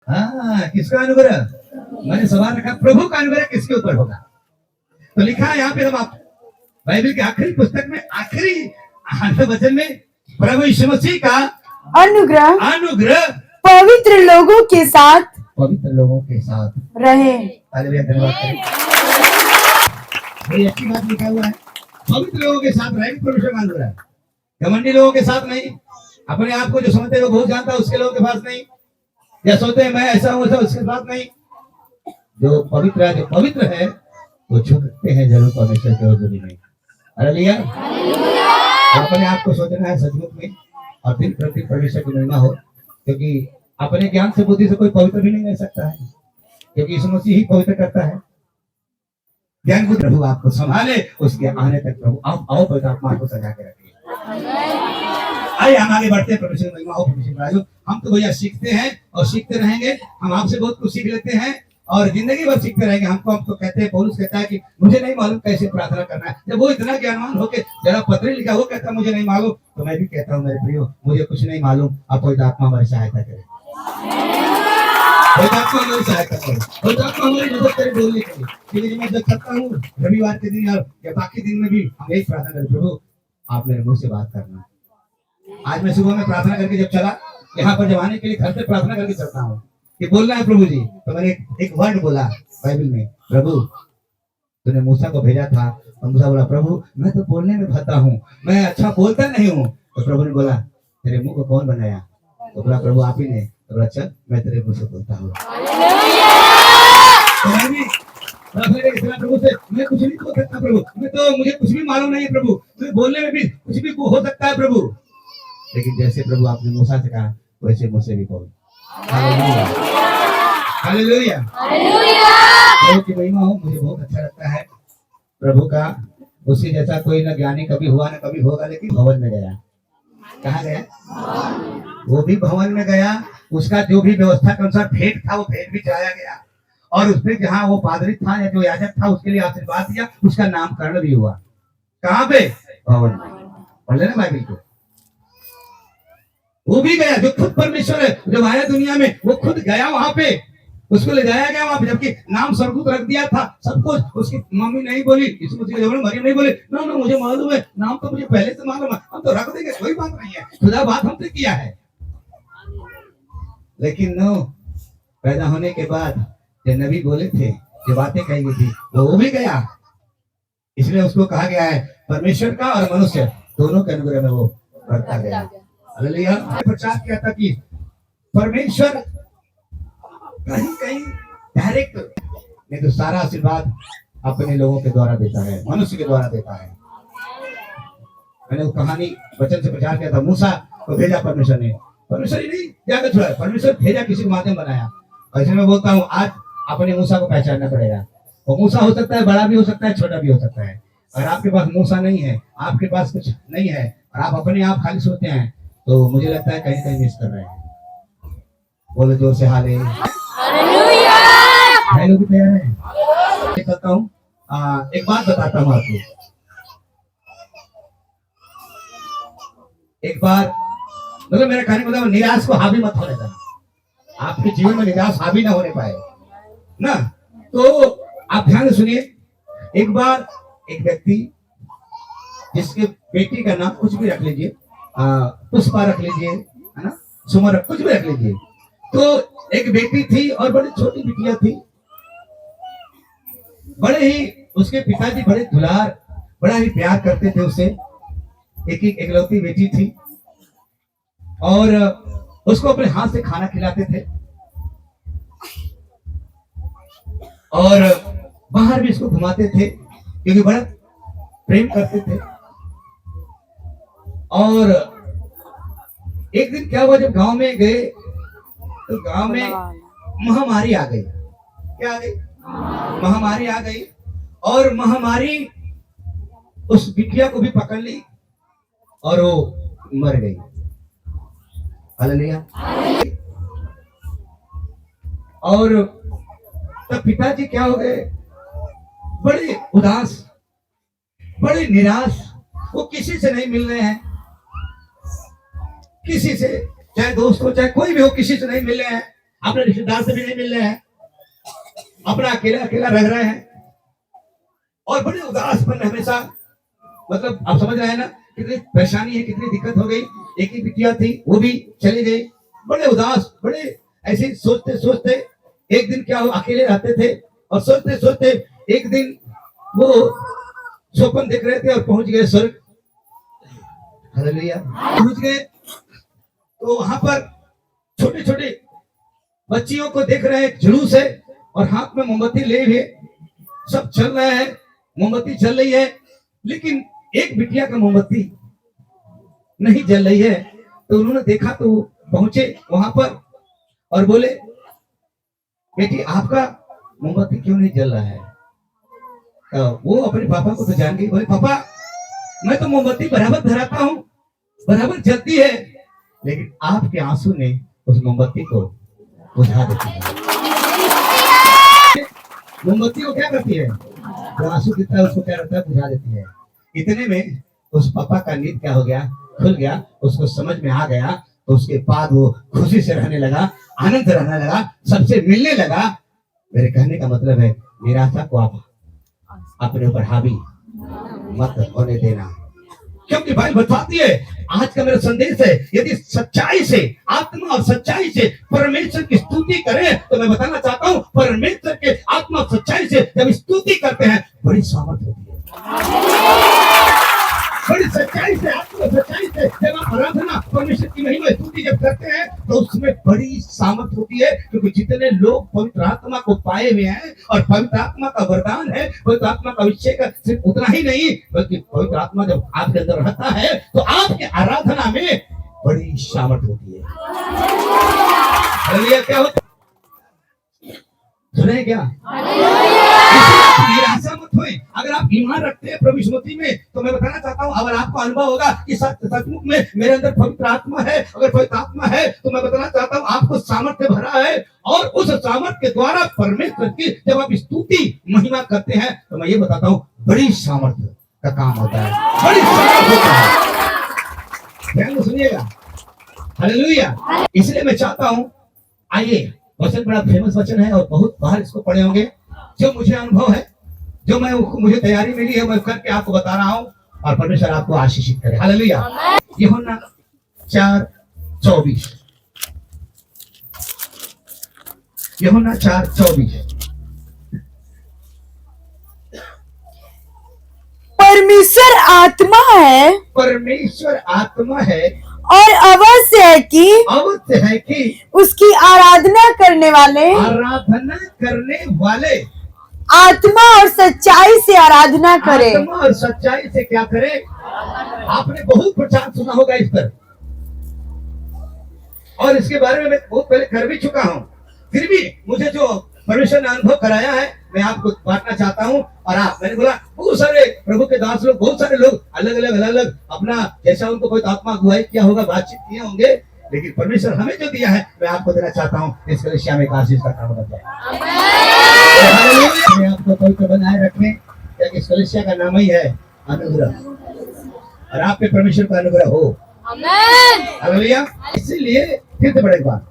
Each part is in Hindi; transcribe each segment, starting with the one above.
हाँ, किसका अनुग्रह? मैंने सवाल रखा, प्रभु का अनुग्रह किसके ऊपर होगा? तो लिखा है यहाँ पे, हम आप बाइबल के आखिरी पुस्तक में आखिरी 8वें वचन में, प्रभु यीशु मसीह का अनुग्रह अनुग्रह पवित्र लोगों के साथ रहे। हालेलुया, धन्यवाद करें। बड़ी अच्छी बात लिखा हुआ है, पवित्र लोगों के साथ रहे। परमेश्वर का अनुग्रह घमंडी लोगों के साथ नहीं, अपने आप को जो समझते हैं बहुत जानता है उसके लोगों के पास नहीं, या सोचते हैं मैं ऐसा हूं उसके साथ नहीं। जो पवित्र है वो छुपते हैं जरूर परमेश्वर के हजूरी में। हालेलुया। अपने आप को सोचना है सचमुच में, और दिन प्रतिदिन परमेश्वर की महिमा हो, क्योंकि अपने ज्ञान से बुद्धि से कोई पवित्र भी नहीं रह सकता है, क्योंकि यीशु मसीह ही पवित्र करता है। ज्ञान को प्रभु आपको संभाले, उसके आने तक प्रभु आओ पवित्र आत्मा को सजा के रखिए। आइए हम आगे बढ़ते हैं। परमेश्वर की महिमा हो, परमेश्वर राजो। हम तो भैया सीखते हैं और सीखते रहेंगे। हम आपसे बहुत कुछ सीख लेते हैं और जिंदगी भर सीखते रहेंगे। हम तो कहते हैं, पौलुस कहता है कि मुझे नहीं मालूम कैसे प्रार्थना करना है। जब वो इतना ज्ञानवान होके जरा पत्र लिखा, वो कहता मुझे नहीं मालूम, तो मैं भी कहता हूँ मेरे प्रियो, मुझे कुछ नहीं मालूम, आप पवित्र आत्मा हमारी सहायता करे, पवित्र आत्मा हमारी सहायता करे, पवित्र आत्मा हमारी मदद करे बोलने के लिए। मैं जब करता हूँ रविवार के दिन या बाकी दिन में भी हम यही प्रार्थना करें, प्रभु आप मेरे मुंह से बात करना। आज मैं सुबह में प्रार्थना करके जब चला, यहाँ पर जब आने के लिए घर से प्रार्थना करके चलता हूँ कि बोलना है प्रभु जी, तो मैंने एक वर्ड बोला बाइबल में, प्रभु तूने मूसा को भेजा था, और मूसा बोला प्रभु मैं तो बोलने में भद्दा हूँ, मैं अच्छा बोलता नहीं हूँ। तो प्रभु ने बोला तेरे मुंह को कौन बनाया? तो बोला प्रभु आप ही ने। तो बोला चल मैं तेरे मुंह से बोलता हूँ। प्रभु से मैं कुछ नहीं बोल सकता प्रभु, मैं तो मुझे कुछ भी मालूम नहीं है प्रभु, मुझे बोलने में भी कुछ भी हो सकता है प्रभु, लेकिन जैसे प्रभु आपने मूसा से कहा वैसे मुझसे भी बोल। हालेलुया, हालेलुया, प्रभु की महिमा हो। मुझे बहुत अच्छा लगता है प्रभु का, उसके जैसा कोई न ज्ञानी कभी हुआ न कभी होगा। लेकिन भवन में गया, कहाँ गया? वो भी भवन में गया, उसका जो भी व्यवस्था के अनुसार भेंट था वो भेंट भी चढ़ाया गया, और उसमें जहाँ वो पादरी था या जो याजक था उसके लिए आशीर्वाद दिया, उसका नामकरण भी हुआ। कहाँ पे? भवन में। पढ़ लेना बाइबल को। वो भी गया, जो खुद परमेश्वर है, जब आया दुनिया में वो खुद गया वहां पे, उसको ले जाया गया वहां पे, जबकि नाम स्वर्गदूत रख दिया था सब कुछ। उसकी मम्मी नहीं बोली, यीशु मसीह मरियम नहीं बोली, ना ना मुझे मालूम है, नाम तो मुझे पहले से मालूम है, हम तो रख देंगे, कोई बात नहीं है, खुदा बात हमसे किया है। लेकिन नो, पैदा होने के बाद जो नबी बोले थे, जो बातें कही गई थी, वो भी गया। इसलिए उसको कहा गया है परमेश्वर का और मनुष्य दोनों के अनुग्रह में वो बढ़ता गया। हालेलुया। प्रचार किया था कि परमेश्वर कहीं कहीं डायरेक्ट नहीं तो सारा आशीर्वाद अपने लोगों के द्वारा देता है, मनुष्य के द्वारा देता है। मैंने वो कहानी वचन से प्रचार किया था, मूसा को भेजा परमेश्वर ने, परमेश्वर ही नहीं जाकर छोड़ा, परमेश्वर भेजा, किसी को माध्यम बनाया। ऐसे मैं बोलता हूँ आज अपने मूसा को पहचानना पड़ेगा। वो मूसा हो सकता है, बड़ा भी हो सकता है, छोटा भी हो सकता है। अगर आपके पास मूसा नहीं है, आपके पास कुछ नहीं है, और आप अपने आप खाली सोते हैं, तो मुझे लगता है कहीं कहीं मिस कर रहे हैं। बोलो जोर से हाले हालेलुया। लोग भी तैयार हैं? कहता हूँ एक बात बताता हूँ आपको। एक बार मतलब मेरा कहने मतलब निराश को हावी मत होने देना, आपके जीवन में निराश हावी ना होने पाए ना। तो आप ध्यान से सुनिए। एक बार एक व्यक्ति, जिसके बेटी का नाम कुछ भी रख लीजिए, पुष्पा रख लीजिए, है ना, सुमर कुछ भी रख लीजिए। तो एक बेटी थी और बड़ी छोटी बिटिया थी, बड़े ही उसके पिताजी बड़े दुलार, बड़ा ही प्यार करते थे उससे। एक एकलौती बेटी थी और उसको अपने हाथ से खाना खिलाते थे और बाहर भी इसको घुमाते थे, क्योंकि बड़ा प्रेम करते थे। और एक दिन क्या हुआ, जब गांव में गए तो गांव में महामारी आ गई। क्या आ गई? महामारी आ गई, और महामारी उस बिटिया को भी पकड़ ली और वो मर गई। हालेलुया। और तब पिताजी क्या हो गए, बड़े उदास, बड़े निराश। वो किसी से नहीं मिल रहे हैं, किसी से, चाहे दोस्त हो चाहे कोई भी हो, किसी से नहीं मिल रहे हैं। अपने रिश्तेदार से भी नहीं मिल रहे हैं, अपना अकेला अकेला रह रहे हैं और बड़े उदासपन हमेशा, मतलब आप समझ रहे हैं ना कितनी परेशानी है, कितनी दिक्कत हो गई। एक ही बिटिया थी, वो भी चली गई, बड़े उदास, बड़े ऐसे सोचते सोचते एक दिन क्या हो, अकेले रहते थे और सोचते सोचते एक दिन वो स्वप्न देख रहे थे और पहुंच गए स्वर्ग। हालेलुया। पहुंच गए तो वहां पर छोटे छोटे बच्चियों को देख रहे हैं, जुलूस है और हाथ में मोमबत्ती ले हुए सब चल रहे हैं, मोमबत्ती चल रही है, लेकिन एक बिटिया का मोमबत्ती नहीं जल रही है। तो उन्होंने देखा तो पहुंचे वहां पर और बोले, बेटी आपका मोमबत्ती क्यों नहीं जल रहा है? तो वो अपने पापा को तो जान गई, बोले पापा मैं तो मोमबत्ती बराबर धराता हूँ, बराबर जलती है, लेकिन आपके आंसू ने उस मोमबत्ती को बुझा देती है। मोमबत्ती को क्या करती है? जो आंसू गिरता है उसको क्या रहता है? बुझा देती है। इतने में उस पापा का नींद क्या हो गया? खुल गया, उसको समझ में आ गया। तो उसके बाद वो खुशी से रहने लगा, आनंद से रहने लगा, सबसे मिलने लगा। मेरे कहने का मतलब है निराशा को आप अपने ऊपर हावी मत होने देना, क्योंकि भाई बताती है, आज का मेरा संदेश है, यदि सच्चाई से, आत्मा और सच्चाई से परमेश्वर की स्तुति करें, तो मैं बताना चाहता हूं परमेश्वर के आत्मा और सच्चाई से जब स्तुति करते हैं बड़ी सामर्थ होती है। बड़ी सच्चाई से, आत्मा सच्चाई से जब आप आराधना परमेश्वर की महिमा स्तुति जब करते हैं तो उसमें बड़ी सामर्थ होती है, क्योंकि जितने लोग पवित्र आत्मा को पाए हुए हैं और पवित्र आत्मा का वरदान है, पवित्र आत्मा का अभिषेक सिर्फ उतना ही नहीं, बल्कि पवित्र आत्मा जब आपके अंदर रहता है तो आपके आराधना में बड़ी सामर्थ होती है। क्या होता सुने क्या? निराशा मत होए। अगर आप ईमान रखते हैं प्रभु यीशु मसीह में, तो मैं बताना चाहता हूँ, अगर आपको अनुभव होगा कि सचमुच में मेरे अंदर पवित्र आत्मा है, अगर पवित्र आत्मा है तो मैं बताना चाहता हूँ आपको सामर्थ्य भरा है, और उस सामर्थ्य के द्वारा परमेश्वर की जब आप स्तुति महिमा करते हैं तो मैं ये बताता हूँ बड़ी सामर्थ्य का काम होता है, बड़ी सामर्थ्य होता है। ध्यान से सुनिएगा। हालेलुया। इसलिए मैं चाहता हूँ, आइए, वचन बड़ा फेमस वचन है और बहुत बार इसको पढ़े होंगे। जो मुझे अनुभव है, जो मुझे तैयारी मिली है, मैं करके आपको बता रहा हूँ और परमेश्वर आपको आशीषित करे। हालेलुया। यूहन्ना 4:24, यूहन्ना 4:24। परमेश्वर आत्मा है, परमेश्वर आत्मा है और अवश्य है कि उसकी आराधना करने वाले आत्मा और सच्चाई से आराधना करे। आत्मा और सच्चाई से क्या करे? आपने बहुत प्रचार सुना होगा इस पर, और इसके बारे में मैं बहुत पहले कर भी चुका हूँ, फिर भी मुझे जो परमेश्वर ने अनुभव कराया है मैं आपको बांटना चाहता हूँ। और मैंने बोला बहुत सारे प्रभु के दास लोग, बहुत सारे लोग अलग अलग अपना जैसा उनको कोई आत्मा अगुवाई किया होगा, बातचीत किए होंगे, लेकिन परमेश्वर हमें जो दिया है मैं आपको देना चाहता हूँ। इस कलीसिया में आशीष का काम बन जाए। आपको कोई तो बनाए रखें, क्योंकि इस कलीसिया का नाम ही है अनुग्रह, और आपके परमेश्वर का अनुग्रह हो। हालेलुया। इसीलिए फिर से बड़े बात,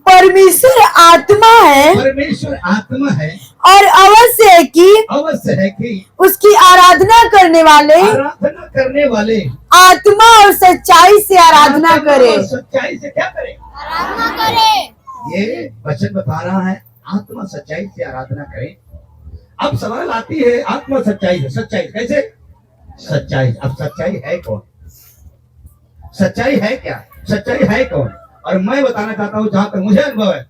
परमेश्वर आत्मा है, परमेश्वर आत्मा है, और अवश्य है कि उसकी आराधना करने वाले आत्मा और सच्चाई से आराधना करे। सच्चाई से क्या करे? आराधना करे। ये वचन बता रहा है आत्मा सच्चाई से आराधना करे। अब सवाल आती है आत्मा सच्चाई से, सच्चाई कैसे? सच्चाई, अब सच्चाई है कौन? सच्चाई है क्या? सच्चाई है कौन? और मैं बताना चाहता हूँ, जहां तक मुझे अनुभव है,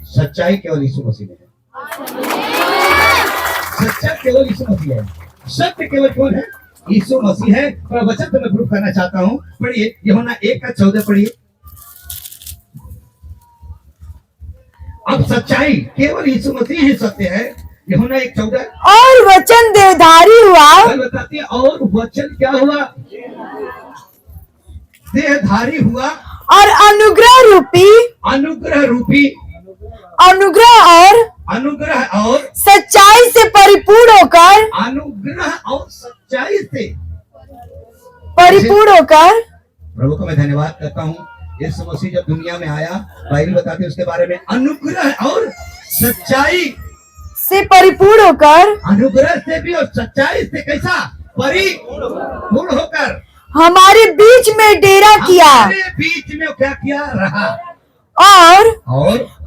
सच्चाई केवल यीशु मसीह में है। सच्चाई केवल यीशु मसीह है। सत्य केवल कौन है? यीशु मसीह है। और वचन तो मैं प्रूफ करना चाहता हूँ, पढ़िए यूहन्ना 1:14 पढ़िए। अब सच्चाई केवल यीशु मसीह ही सत्य है। यूहन्ना 1:14। और वचन देहधारी हुआ, बताती है, और वचन क्या हुआ? देहधारी हुआ, और अनुग्रह और सच्चाई से परिपूर्ण होकर, प्रभु को मैं धन्यवाद करता हूँ यीशु मसीह जब दुनिया में आया, बाइबल बताती है उसके बारे में, अनुग्रह और सच्चाई से परिपूर्ण होकर, अनुग्रह से भी और सच्चाई से कैसा परिपूर्ण होकर हमारे बीच में डेरा किया, हमारे बीच में क्या किया रहा, और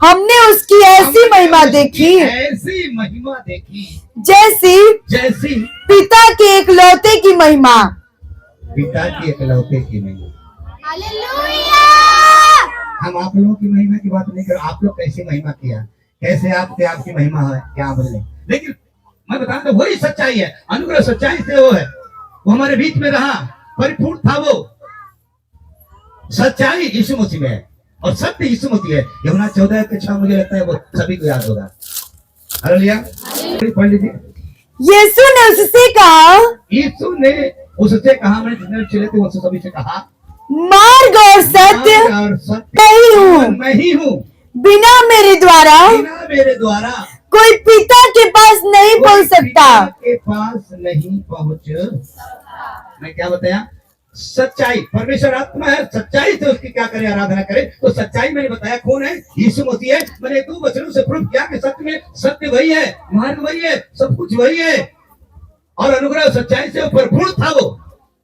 हमने उसकी ऐसी महिमा देखी, ऐसी महिमा देखी जैसी जैसी पिता के एकलौते की महिमा। पिता की एकलौते की महिमा। हालेलुया। हम आप लोगों की महिमा की बात नहीं कर, आप लोग कैसी महिमा किया, कैसे आपकी महिमा है, क्या बदले। लेकिन मैं बता रहा हूं वही सच्चाई है, अनुग्रह सच्चाई से वो है, वो हमारे बीच में रहा, परिपूर्ण था वो। सच्चाई यीशु मसीह में है और सत्य यीशु मसीह है। यूहन्ना 14:6 मुझे लगता है वो सभी को याद होगा। हालेलुया, पढ़ लीजिए। यीशु ने उससे कहा, यीशु ने उससे कहा, मैंने जितने चले थे वो सभी से कहा, मार्ग और सत्य मैं ही हूँ, बिना मेरे द्वारा कोई पिता के पास नहीं पहुँच सकता। के पास नहीं पहुँच। मैं क्या बताया, सच्चाई, परमेश्वर आत्मा है, सच्चाई से उसकी क्या करे, आराधना करे। तो सच्चाई मैंने बताया कौन है, यीशु मसीह है। मैंने 2 वचनों से प्रूफ किया कि सत्य में सत्य वही है, मार्ग वही है, सब कुछ वही है, और अनुग्रह सच्चाई से भरपूर था वो,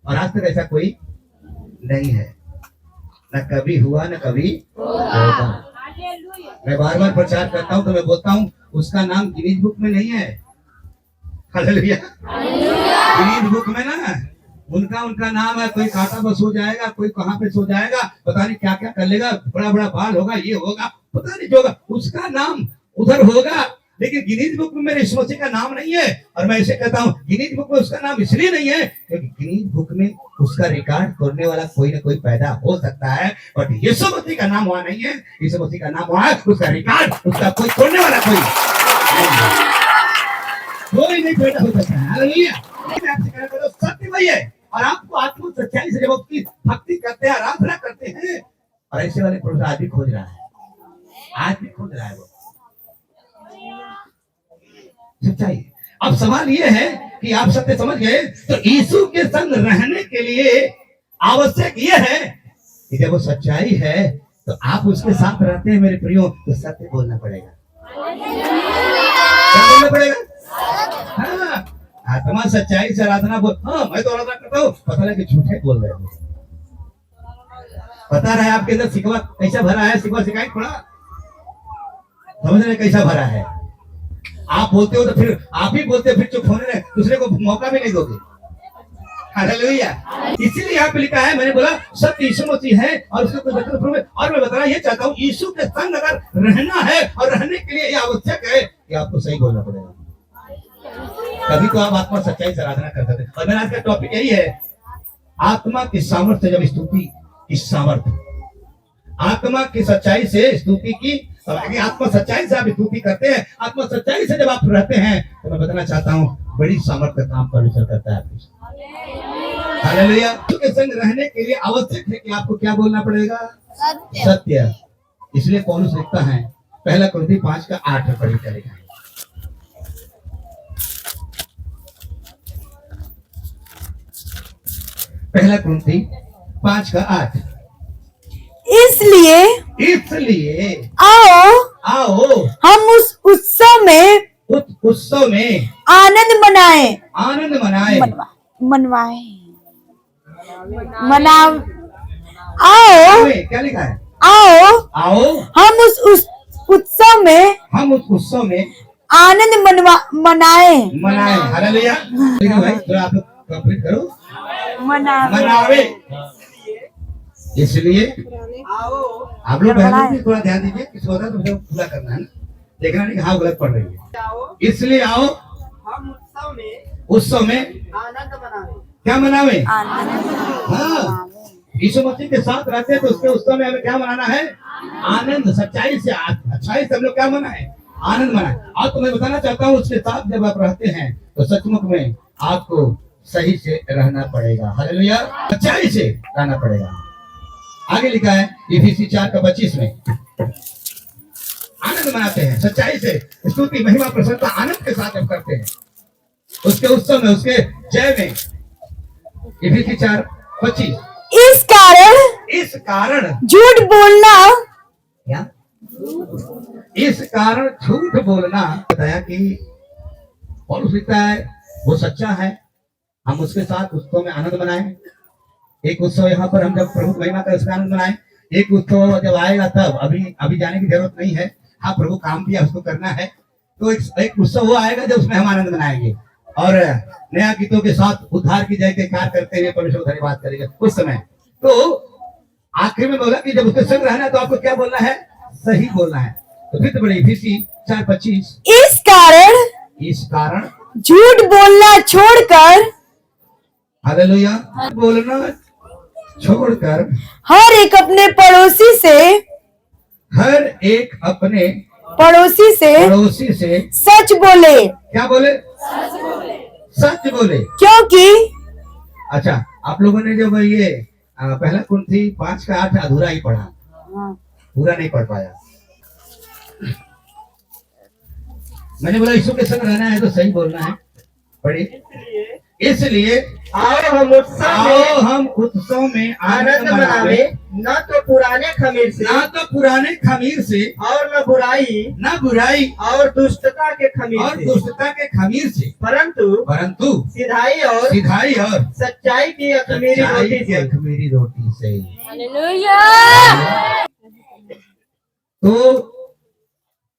और आज तक ऐसा कोई नहीं है, न कभी हुआ न कभी होगा। मैं बार बार प्रचार करता हूँ तो मैं बोलता हूँ उसका नाम गिनीज बुक में नहीं है। हालेलुया, गिनीज बुक में ना उनका नाम है, कोई कांटा पर सो जाएगा, कोई कहाँ पे सो जाएगा, पता नहीं क्या क्या कर लेगा, बड़ा बड़ा बाल होगा, ये होगा, पता नहीं जो होगा, उसका नाम उधर होगा। लेकिन गिनीज बुक में मेरे यीशु मसीह का नाम नहीं है। और मैं इसे कहता हूँ गिनीज बुक में उसका नाम इसलिए नहीं है क्योंकि गिनीज बुक में उसका रिकॉर्ड करने वाला कोई ना कोई पैदा हो सकता है, बट यीशु मसीह का नाम वहां नहीं है। यीशु मसीह का नाम वहां है, उसका रिकॉर्ड, उसका कोई तोड़ने वाला कोई नहीं पैदा हो सकता है। हालेलुया, आपसे कहना करो सत्य वही है, और आपको आत्म सच्चाई से जब उसकी भक्ति करते हैं, आराधना करते हैं, और ऐसे वाले पुरुष आज भी खोज रहा है, आज भी खोज रहा है वो सच्चाई। अब सवाल ये है कि आप सत्य समझ गए, तो यीशु के संग रहने के लिए आवश्यक ये है कि जब वो सच्चाई है तो आप उसके साथ रहते हैं मेरे प्रियो, तो सत्य बोलना पड़ेगा। क्या बोलना पड़ेगा? हाँ, आत्मा सच्चाई से आराधना बोल, हाँ मैं तो आराधना करता हूँ, पता लगे झूठे बोल रहे हो। पता रहे आपके अंदर सिकवा कैसा भरा है, सिकवा शिकायत पड़ा, समझ रहे कैसा भरा है। आप बोलते हो तो फिर आप ही बोलते हो, फिर चुप होने रहे, दूसरे को मौका भी नहीं दोगे। हालेलुया, इसीलिए यहाँ पे लिखा है, मैंने बोला सत्य यीशु मसीह है और उसके कोई वचन प्रूफ है। और मैं बताना ये चाहता हूँ यीशु के संग अगर रहना है, और रहने के लिए ये आवश्यक है कि आपको सही बोलना पड़ेगा, तभी तो आप आत्मा सच्चाई से आराधना कर सकते हैं। और मेरा आज का टॉपिक यही है, आत्मा की सामर्थ्य, जब स्तुति की सामर्थ्य, आत्मा की सच्चाई से स्तुति की, आत्मा सच्चाई से आप स्तुति करते हैं, आत्मा सच्चाई से जब आप रहते हैं, तो मैं बताना चाहता हूँ बड़ी सामर्थ्य काम परमेश्वर करता है आपके। हालेलुया, के संग रहने के लिए आवश्यक है कि आपको क्या बोलना पड़ेगा, सत्य। इसलिए पौलुस लिखता है, 1 कुरिन्थी 5:8 पढ़ी करेगा। 1 कुरिन्थी 5:8। इसलिए आओ हम उस उत्सव में आनंद मनवाएं। आओ, क्या लिखा है? आओ हम उस उत्सव में आनंद मनाएं। हालेलुया, भाई थोड़ा आप लोग कंप्लीट करो, मनावे। इसलिए आप लोग बहनों भी थोड़ा ध्यान दीजिए, किसी होता तो पूरा करना है ना, देखना नहीं हाँ गलत पढ़ रही है। इसलिए आओ हम उत्सव में आनंद मनावे। क्या मनावे? हाँ, यीशु मसीह के साथ रहते हैं तो उसके उत्सव में हमें क्या मनाना है? आनंद, सच्चाई से, अच्छाई से हम लोग क्या मनाए? आनंद मनाए। और तो मैं बताना चाहता हूँ उसके साथ जब आप रहते हैं तो सचमुच में आपको सही से रहना पड़ेगा। हालेलुया, सच्चाई से रहना पड़ेगा। आगे लिखा है इफिसी 4:25 में, आनंद मनाते हैं सच्चाई से, स्तुति महिमा प्रसन्नता आनंद के साथ हम करते हैं उसके उत्सव में, उसके जय में। इफिसी 4:25। इस कारण झूठ बोलना, क्या इस कारण झूठ बोलना। बताया कि पौलुस लिखता है वो सच्चा है, हम उसके साथ उत्सव में आनंद मनाएं। एक उत्सव यहाँ पर हम जब प्रभु की महिमा का उसका आनंद मनाएं, एक उत्सव जब आएगा तब अभी जाने की जरूरत नहीं है। हाँ, प्रभु काम दिया उसको करना है, तो एक उत्सव वो आएगा जब उसमें हम आनंद मनाएंगे और नया गीतों के साथ उद्धार की जय जयकार करते हुए परमेश्वर को धन्यवाद करेंगे उस समय। तो आखिर में बोला कि जब उसके संग रहना है तो आपको क्या बोलना है? सही बोलना है। तो फिर तो बड़ी इफिसी 4:25, इस कारण झूठ बोलना छोड़कर, हालेलुया, बोलना छोड़कर हर एक अपने पड़ोसी से पड़ोसी से सच बोले। क्या बोले? सच बोले। क्योंकि अच्छा, आप लोगों ने जब ये पहला कुंती 5 का 8 अधूरा ही पढ़ा, पूरा नहीं पढ़ पाया। मैंने बोला यीशु के संग रहना है तो सही बोलना है। पढ़िए, इसलिए आओ हम उत्सव में आनंद मनावे, न तो पुराने खमीर से और न बुराई और दुष्टता के खमीर से, परंतु सिधाई और सच्चाई की अखमीरी रोटी से। हालेलुया। तो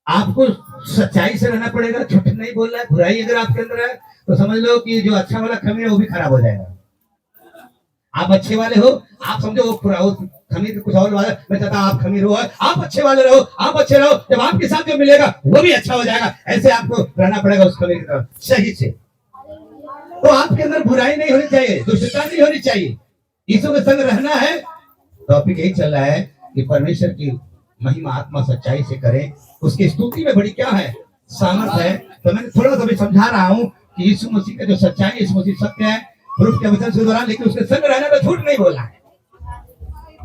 आपको सच्चाई से रहना पड़ेगा, झूठ नहीं बोलना है। बुराई अगर आपके अंदर है तो समझ लो कि जो अच्छा वाला खमीर है वो भी खराब हो जाएगा। आप अच्छे वाले हो, आप समझो वो खमीर कुछ और वाला, मैं चाहता हूं आप खमीर हो, आप अच्छे वाले रहो, आप अच्छे रहो, जब आपके साथ जो मिलेगा वो भी अच्छा हो जाएगा। ऐसे आपको रहना पड़ेगा उस खमीर की तरफ सही से। तो आपके अंदर बुराई नहीं होनी चाहिए, दुष्टता नहीं होनी चाहिए। यीशु के संग रहना है। टॉपिक यही चल रहा है कि परमेश्वर की महिमा आत्मा सच्चाई से करें। उसकी स्तुति में बड़ी क्या है? सामर्थ है। तो मैं थोड़ा सा भी समझा रहा हूँ कि यीशु मसीह का जो सच्चाई है, यीशु मसीह सत्य है प्रभु के वचन के दौरान, लेकिन उसके संग रहना तो झूठ नहीं बोलना है।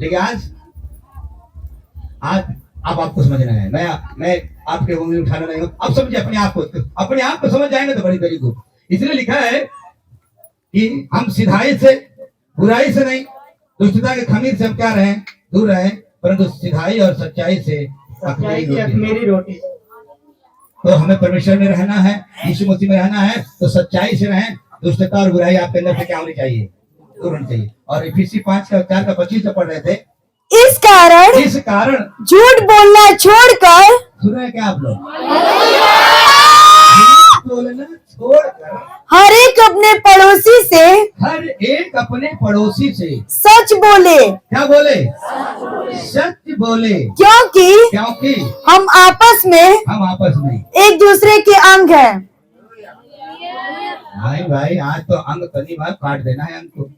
लेकिन आज अब आपको समझना है। मैं आपके उंगली उठाना नहीं हूँ, अब समझिए अपने आप को समझ जाएंगे तो बड़ी देरी को। इसलिए लिखा है कि हम सिधाई से, बुराई से नहीं, दुष्टता के खमीर से हम क्या रहें? दूर रहें, परंतु सिधाई और सच्चाई से अखमीरी रोटी। तो हमें परमेश्वर में रहना है, यीशु मसीह में रहना है, तो सच्चाई से रहें। दुष्टता और बुराई आपके अंदर से क्या होनी चाहिए? दूर होनी चाहिए। और इफिसी 5 का 4 का 25 पढ़ रहे थे। इस कारण झूठ बोलना छोड़कर, सुना है क्या आप लोग? बोलना छोड़कर हर एक अपने पड़ोसी से सच बोले। क्या बोले? सच बोले। क्योंकि हम आपस में एक दूसरे के अंग हैं। भाई आज तो अंग तनी बार काट देना है अंग को।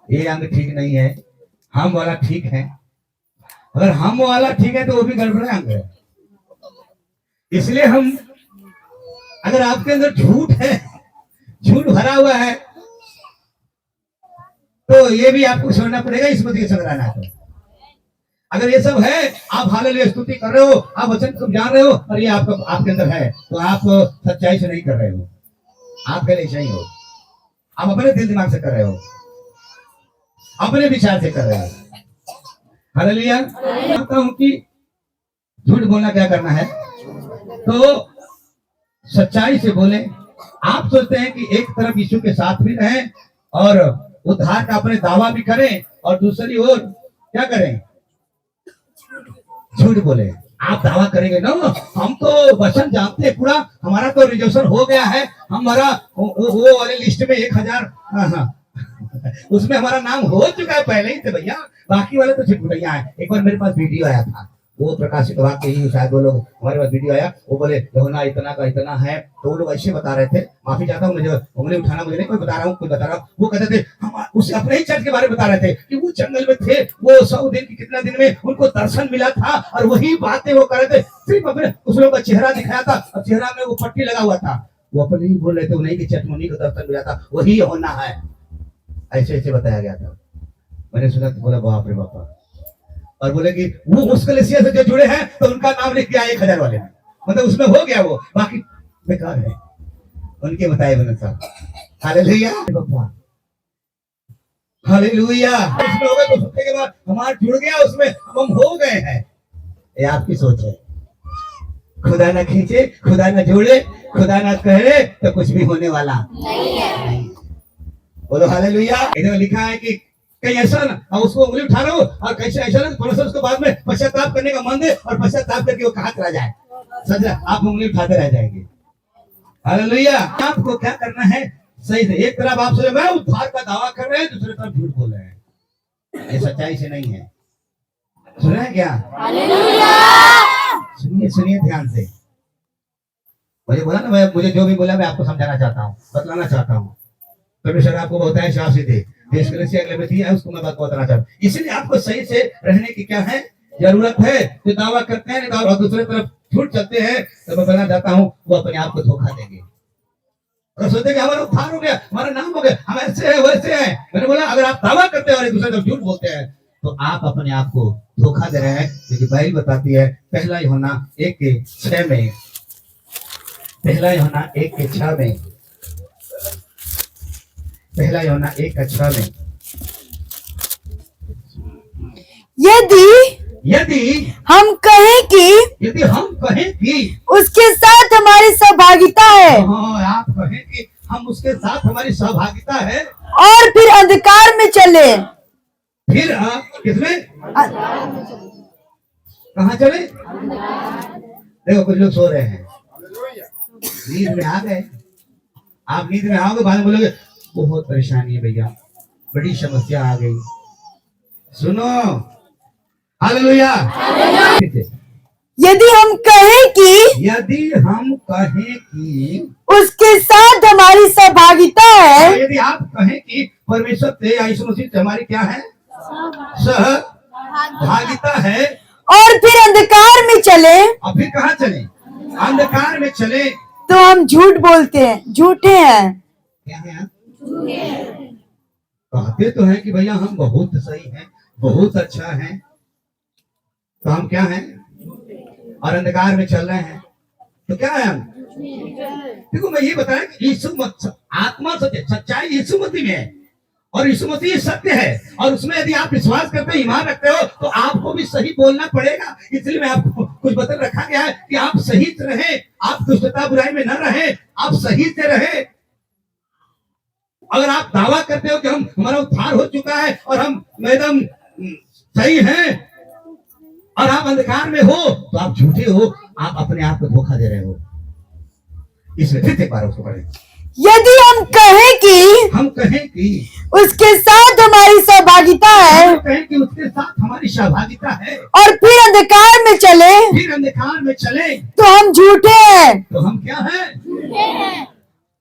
ये अंग ठीक नहीं है, हम वाला ठीक है। अगर हम वाला ठीक है तो वो भी गड़बड़ अंग है। इसलिए हम, अगर आपके अंदर झूठ है, झूठ भरा हुआ है, तो ये भी आपको छोड़ना पड़ेगा। इस मसीह के संग रहना है। अगर ये सब है, आप हालेलुया स्तुति कर रहे हो, आप वचन को जान रहे हो, और ये आपके अंदर है, तो आप सच्चाई से नहीं कर रहे हो, आप पहले सही हो। आप अपने दिल दिमाग से कर रहे हो, अपने विचार से कर रहे हो। हालेलुया। कहता हूं कि झूठ बोलना क्या करना है? तो सच्चाई से बोले। आप सोचते हैं कि एक तरफ यीशु के साथ भी रहें और उद्धार का अपने दावा भी करें, और दूसरी ओर क्या करें? झूठ बोले। आप दावा करेंगे ना, हम तो वचन जानते हैं पूरा, हमारा तो रिजर्वेशन हो गया है, हमारा वो वाले लिस्ट में 1000 उसमें हमारा नाम हो चुका है पहले ही से भैया, बाकी वाले तो छिटपुटिया है। एक बार मेरे पास वीडियो आया था, वो प्रकाशित विभाग के ही शायद वो लोग, हमारे पास वीडियो आया, वो बोले होना इतना का इतना है, तो वो लोग ऐसे बता रहे थे। माफी चाहता हूँ, मुझे उंगली उठाना, मुझे नहीं, कोई बता रहा हूँ, कोई बता रहा हूँ। वो कहते थे, हम उस अपने ही चर्च के बारे में बता रहे थे कि वो जंगल में थे, वो 100 दिन की कितना दिन में उनको दर्शन मिला था, और वही बातें वो कर रहे थे। सिर्फ अपने उस लोग का चेहरा दिखाया था, और चेहरा में वो पट्टी लगा हुआ था। वो अपने ही बोल रहे थे, उन्हीं की चर्च में उन्हीं को दर्शन मिला था, वही होना है, ऐसे ऐसे बताया गया था। मैंने सुना तो बोला बाप रे बापा, और बोले कि वो उस कलीसिया से जो जुड़े हैं तो उनका नाम लिख के आए 1000 वाले में, मतलब उसमें हो गया, वो बाकी बेकार है उनके बताए बने साहब। हालेलुया। हालेलुया। उसमें हो गए तो सोचने के बाद हमारा जुड़ गया उसमें, अब हम हो गए हैं। ये आपकी सोच है। खुदा ना खींचे, खुदा ना जोड़े, खुदा ना करे तो कुछ भी होने वाला नहीं है। बोलो हालेलुया। इधर लिखा है कि कहीं ऐसा ना, अब उसको उंगली उठा रहा हो और कैसे ऐसा ना थोड़ा सा उसके बाद में पश्चाताप करने का मन दे और पश्चाताप करके वो कहाँ चला जाए, समझा, आप उंगली उठाते रह जाएंगे। हालेलुया। आपको क्या करना है, सही से एक तरफ आप सोचे मैं उद्धार का दावा कर रहे हैं, दूसरी तरफ झूठ बोल रहे हैं। ये सच्चाई से नहीं है। सुन रहे हैं क्या? हालेलुया। सुनिए सुनिए ध्यान से। मुझे बोला ना, मैं मुझे जो भी बोला मैं आपको समझाना चाहता हूँ, बतलाना चाहता हूँ। परमेश्वर आपको बहुत है शाबाशी दे। देश कलीसिया अगले में दिया है, उसको मैं बात बताना चाहता हूँ। इसलिए आपको सही से रहने की क्या है, जरूरत है। जो दावा करते हैं और दूसरी तरफ झूठ चलते हैं, तो मैं बताना चाहता हूँ वो अपने आप को धोखा देंगे और सोचते कि हमारा उद्धार हो गया, हमारा नाम हो गया, हम ऐसे हैं वैसे हैं। मैंने बोला अगर आप दावा करते हैं और एक दूसरे तरफ झूठ बोलते हैं तो आप अपने आप को धोखा दे रहे हैं। क्योंकि बाइबल बताती है पहला यूहन्ना 1:6 में, पहला यूहन्ना 1:6 में, पहला यूहन्ना 1:6 में, यदि हम कहें कि उसके साथ हमारी सहभागिता है, आप कहें कि हम उसके साथ हमारी सहभागिता है और फिर अंधकार में चले, फिर किसमें, कहाँ चले? देखो कुछ लोग सो रहे हैं, नींद में आ गए। आप नींद में आओगे, बाद में बोलोगे बहुत परेशानी है भैया, बड़ी समस्या आ गई। सुनो, हालेलुया। यदि हम कहें कि उसके साथ हमारी सहभागिता है, यदि आप कहें कि परमेश्वर से यीशु मसीह से हमारी क्या है, सहभागिता है, और फिर अंधकार में चले, और फिर कहाँ चले, अंधकार में चले, तो हम झूठ बोलते हैं, झूठे हैं। क्या है आप? कहते तो हैं कि भैया हम बहुत सही हैं, बहुत अच्छा हैं, तो हम क्या हैं, और अंधकार में चल रहे हैं, तो क्या है हम? देखो मैं ये बताया कि यीशु आत्मा सत्य, सच्चाई यीशु मसीह में है और यीशु मसीह सत्य है, और उसमें यदि आप विश्वास करते, ईमान रखते हो तो आपको भी सही बोलना पड़ेगा। इसलिए मैं आपको कुछ बता रखा गया है कि आप सही से रहे, आप दुष्टता बुराई में न रहे, आप सही से रहे। अगर आप दावा करते हो कि हम हमारा उद्धार हो चुका है और हम एकदम सही हैं और आप अंधकार में हो, तो आप झूठे हो, आप अपने आप को धोखा दे रहे हो। इसलिए फिर एक बार उसको पढ़ें। यदि हम कहें कि उसके साथ हमारी सहभागिता है, कहें कि उसके साथ हमारी सहभागिता है, और फिर अंधकार में चले, तो हम झूठे हैं, तो हम क्या हैं,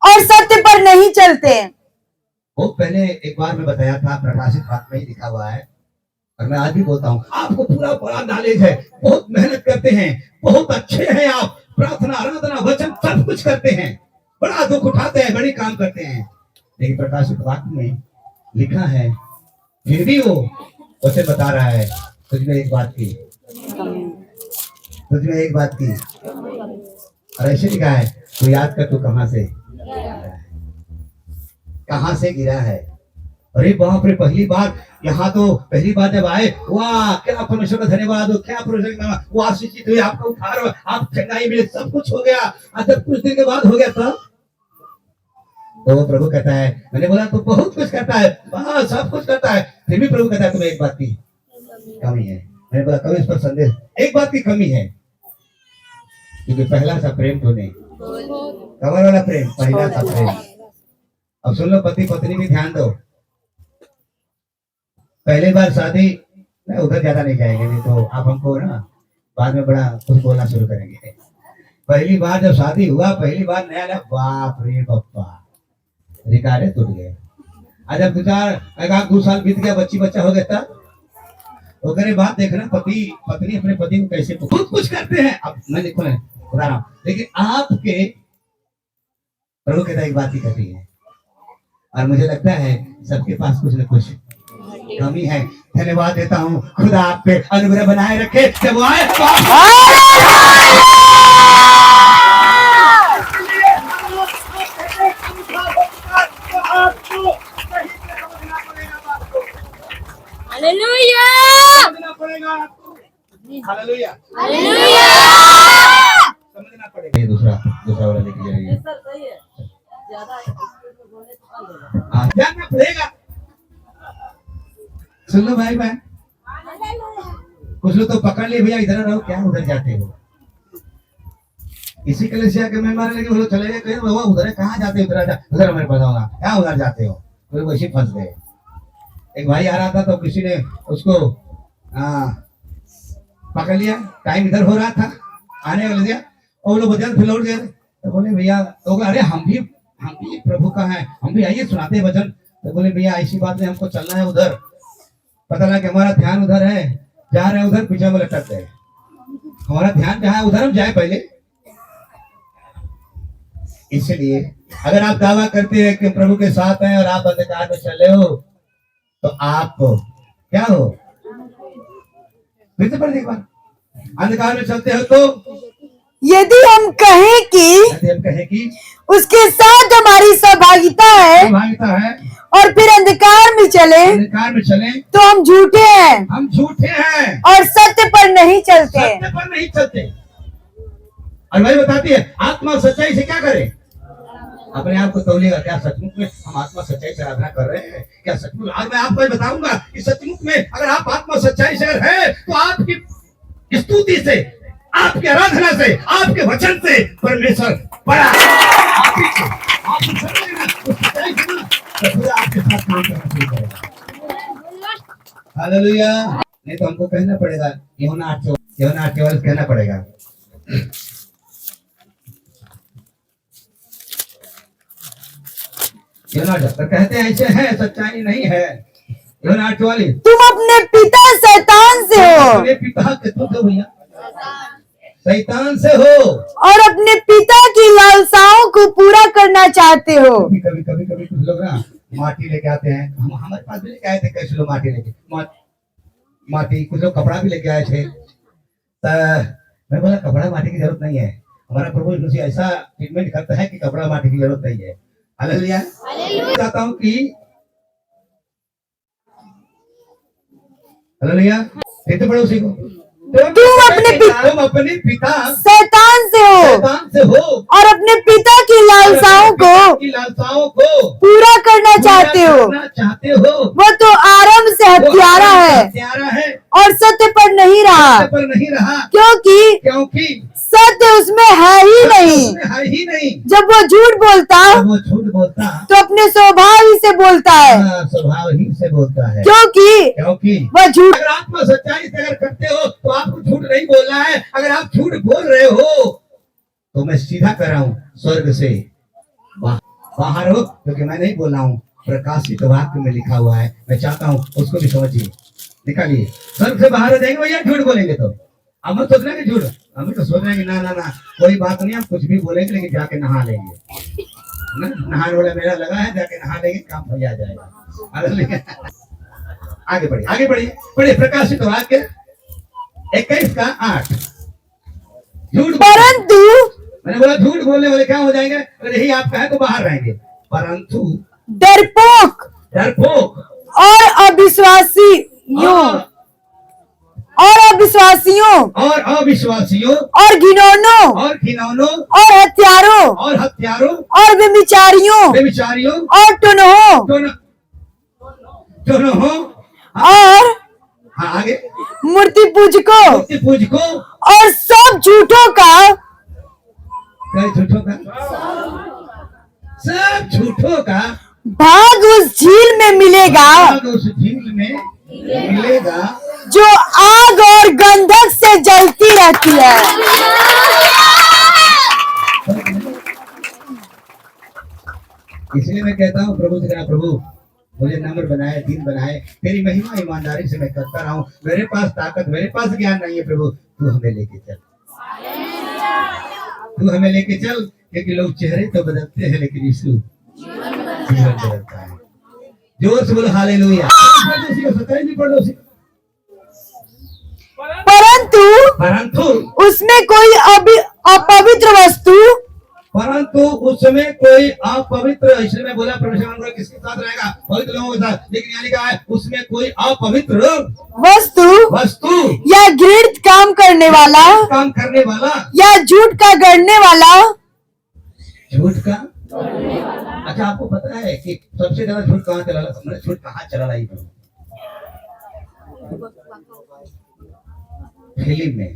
और सत्य पर नहीं चलते। वो पहले एक बार मैं बताया था, प्रकाशित बात में ही लिखा हुआ है और मैं आज भी बोलता हूँ। आपको पूरा बड़ा नॉलेज है, बहुत मेहनत करते हैं, बहुत अच्छे हैं आप, प्रार्थना आराधना वचन सब कुछ करते हैं, बड़ा दुख उठाते हैं, बड़े काम करते हैं, लेकिन प्रकाशित वाक्य में लिखा है फिर भी वो उसे बता रहा है तुझमें एक बात की, तुझमें एक बात की, और ऐसे लिखा है तू याद कर तू कहां से गिरा है। अरे बाप रे, पहली बार यहाँ तो पहली बार जब आए, वाह क्या परमेश्वर का धन्यवाद हो, क्या परमेश्वर का धन्यवाद, वो आशीषित हुए, आपका उद्धार हुआ, आप चंगाई मिले, सब कुछ हो गया। जब कुछ दिन के बाद हो गया था तो वो प्रभु कहता है, मैंने बोला तो बहुत कुछ करता है, सब कुछ करता है, फिर भी प्रभु कहता है तुम्हें एक बात की कमी है। मैंने बोला कभी इस पर संदेश, एक बात की कमी है, क्योंकि पहला सा प्रेम तूने, कमर वाला प्रेम, पहला सा प्रेम। अब सुन लो पति पत्नी भी ध्यान दो, पहली बार शादी, उधर ज्यादा नहीं जाएंगे, नहीं तो आप हमको ना बाद में बड़ा कुछ बोलना शुरू करेंगे। पहली बार जब शादी हुआ, पहली बार नया नया, बाप रे बप्पा, रिकार्ड टूट गए। आज जब 2 साल बीत गया, बच्ची बच्चा हो गया तब वगैरह बात देखना, पति पत्नी अपने पति को कैसे बहुत कुछ करते हैं। अब मैं देखो ना बता रहा हूँ, लेकिन आपके प्रभु कहता है एक बात ही करती है, और मुझे लगता है सबके पास कुछ न कुछ कमी है। धन्यवाद देता हूँ, खुदा आप पे अनुग्रह बनाए रखे। जब आए ये दूसरा वाला लेके जाइए। हाँ, जानना पड़ेगा। सुन लो भाई बहन, कुछ लोग तो पकड़ लिए भैया इधर रहो, क्या उधर जाते हो। इसी कलेसिया के मेहमान लगे, वो लोग चले गए, कहे बाबा उधर कहाँ जाते हो, उधर हमें बताओ क्या उधर जाते हो, तो वैसे फंस गए। एक भाई आ रहा था तो किसी ने उसको पकड़ लिया, टाइम इधर हो रहा था, आने वाले दिया और लोग वचन फिर लौट गए। तो बोले भैया, तो अरे हम भी प्रभु का है, हम भी आइए सुनाते हैं वचन। तो बोले भैया ऐसी बात नहीं, हमको चलना है उधर। पता लगा कि हमारा ध्यान उधर है, जा रहे हैं उधर, पीछे में लटक गए। हमारा ध्यान जहाँ है उधर हम जाए पहले। इसलिए अगर आप दावा करते हैं कि प्रभु के साथ हैं और आप अंधकार में चले हो, तो आप क्या हो, फिर से पढ़ एक बार, अंधकार में चलते हो तो यदि हम कहें कि उसके साथ हमारी सहभागिता है और फिर अंधकार में चले तो हम झूठे हैं और सत्य पर नहीं चलते। और भाई बताती है आत्मा सच्चाई से क्या करे, अपने आप को तौलिएगा, क्या सचमुच में हम आत्मा सच्चाई से आराधना कर रहे हैं, क्या सचमुच। आज मैं आपको बताऊंगा कि सचमुच में अगर आप आत्मा सच्चाई से है तो आपकी स्तुति से, आपकी आराधना से, आपके वचन से परमेश्वर बड़ा आपके साथ काम करना शुरू करेगा। हालेलुया। नहीं तो हमको कहना पड़ेगा, यूहन्ना 8:44 कहना पड़ेगा। कहते हैं ऐसे है, सच्चाई नहीं है। यूहन्ना 8:44 तुम अपने पिता शैतान से हो, अपने पिता के तुम हो भैया, शैतान से हो और अपने पिता की लालसाओं को पूरा करना चाहते हो। कभी कुछ लोग ना माटी लेके आते हैं, हम हमारे पास भी लेके आए थे, कैसे लोग माटी लेके माटी, कुछ लोग कपड़ा भी लेके आए थे। मैं बोला कपड़ा माटी की जरूरत नहीं है, हमारा प्रभु यीशु मसीह ऐसा ट्रीटमेंट करता है कि कपड़ा माटी की जरूरत नहीं है। हालेलुया। चाहता हूँ कि हालेलुया कहते पड़ो उसी को, तुम अपने पिता शैतान से हो और अपने पिता की लालसाओं को पूरा करना चाहते हो। वो तो आरंभ से हत्यारा है और सत्य पर नहीं रहा, क्योंकि सत्य उसमें है ही नहीं। जब वो झूठ बोलता तो अपने स्वभाव ही से बोलता है, क्योंकि वह झूठ। अगर आत्मा सच्चाई से अगर करते हो तो आपको झूठ नहीं बोलना है। अगर आप झूठ बोल रहे हो तो मैं सीधा कर रहा हूँ स्वर्ग से बाहर हो, क्योंकि मैं नहीं बोल रहा हूँ, प्रकाशित वाक्य में लिखा हुआ है। मैं चाहता हूँ उसको भी समझिए, निकालिए। स्वर्ग से बाहर हो जाएंगे भैया झूठ बोलेंगे तो। अब मत सोचना कि झूठ, हम तो सोच रहे हैं ना कोई बात नहीं, हम कुछ भी बोलेंगे लेकिन जाके नहा लेंगे ना, नहाने वाला मेरा लगा है, जाके नहा लेंगे, काम हो जाएगा। आगे बढ़िए। प्रकाशित वाक्य 21:8। झूठ परंतु मैंने बोला झूठ बोलने वाले क्या हो जाएंगे, अगर यही आप कहें तो बाहर रहेंगे। परंतु डरपोक और अविश्वासियों और घिनौनों और हत्यारों और व्यभिचारियों और टुनहों और आगे मूर्ति पूजकों और सब झूठों का भाग उस झील में मिलेगा जो आग और गंधक से जलती रहती है। इसलिए मैं कहता हूँ प्रभु से कहना, प्रभु मुझे नम्र बनाए, दीन बनाए, तेरी महिमा ईमानदारी से मैं करता रहा हूँ। मेरे पास ताकत, मेरे पास ज्ञान नहीं है प्रभु, तू हमें लेके चल, क्योंकि लोग चेहरे तो बदलते हैं लेकिन यीशु जीवन बदलता है। जोर से बोलो हालेलुया। परंतु उसमें कोई अपवित्र वस्तु, इसलिए मैं बोला परमेश्वर किसके साथ रहेगा, पवित्र लोगों के साथ। लेकिन यहाँ लिखा है उसमें कोई अपवित्र वस्तु या घृणित काम करने वाला या झूठ का गढ़ने वाला। झूठ का, अच्छा आपको पता है कि सबसे ज्यादा झूठ कहाँ चला, झूठ कहाँ चला रही है? फिल्म में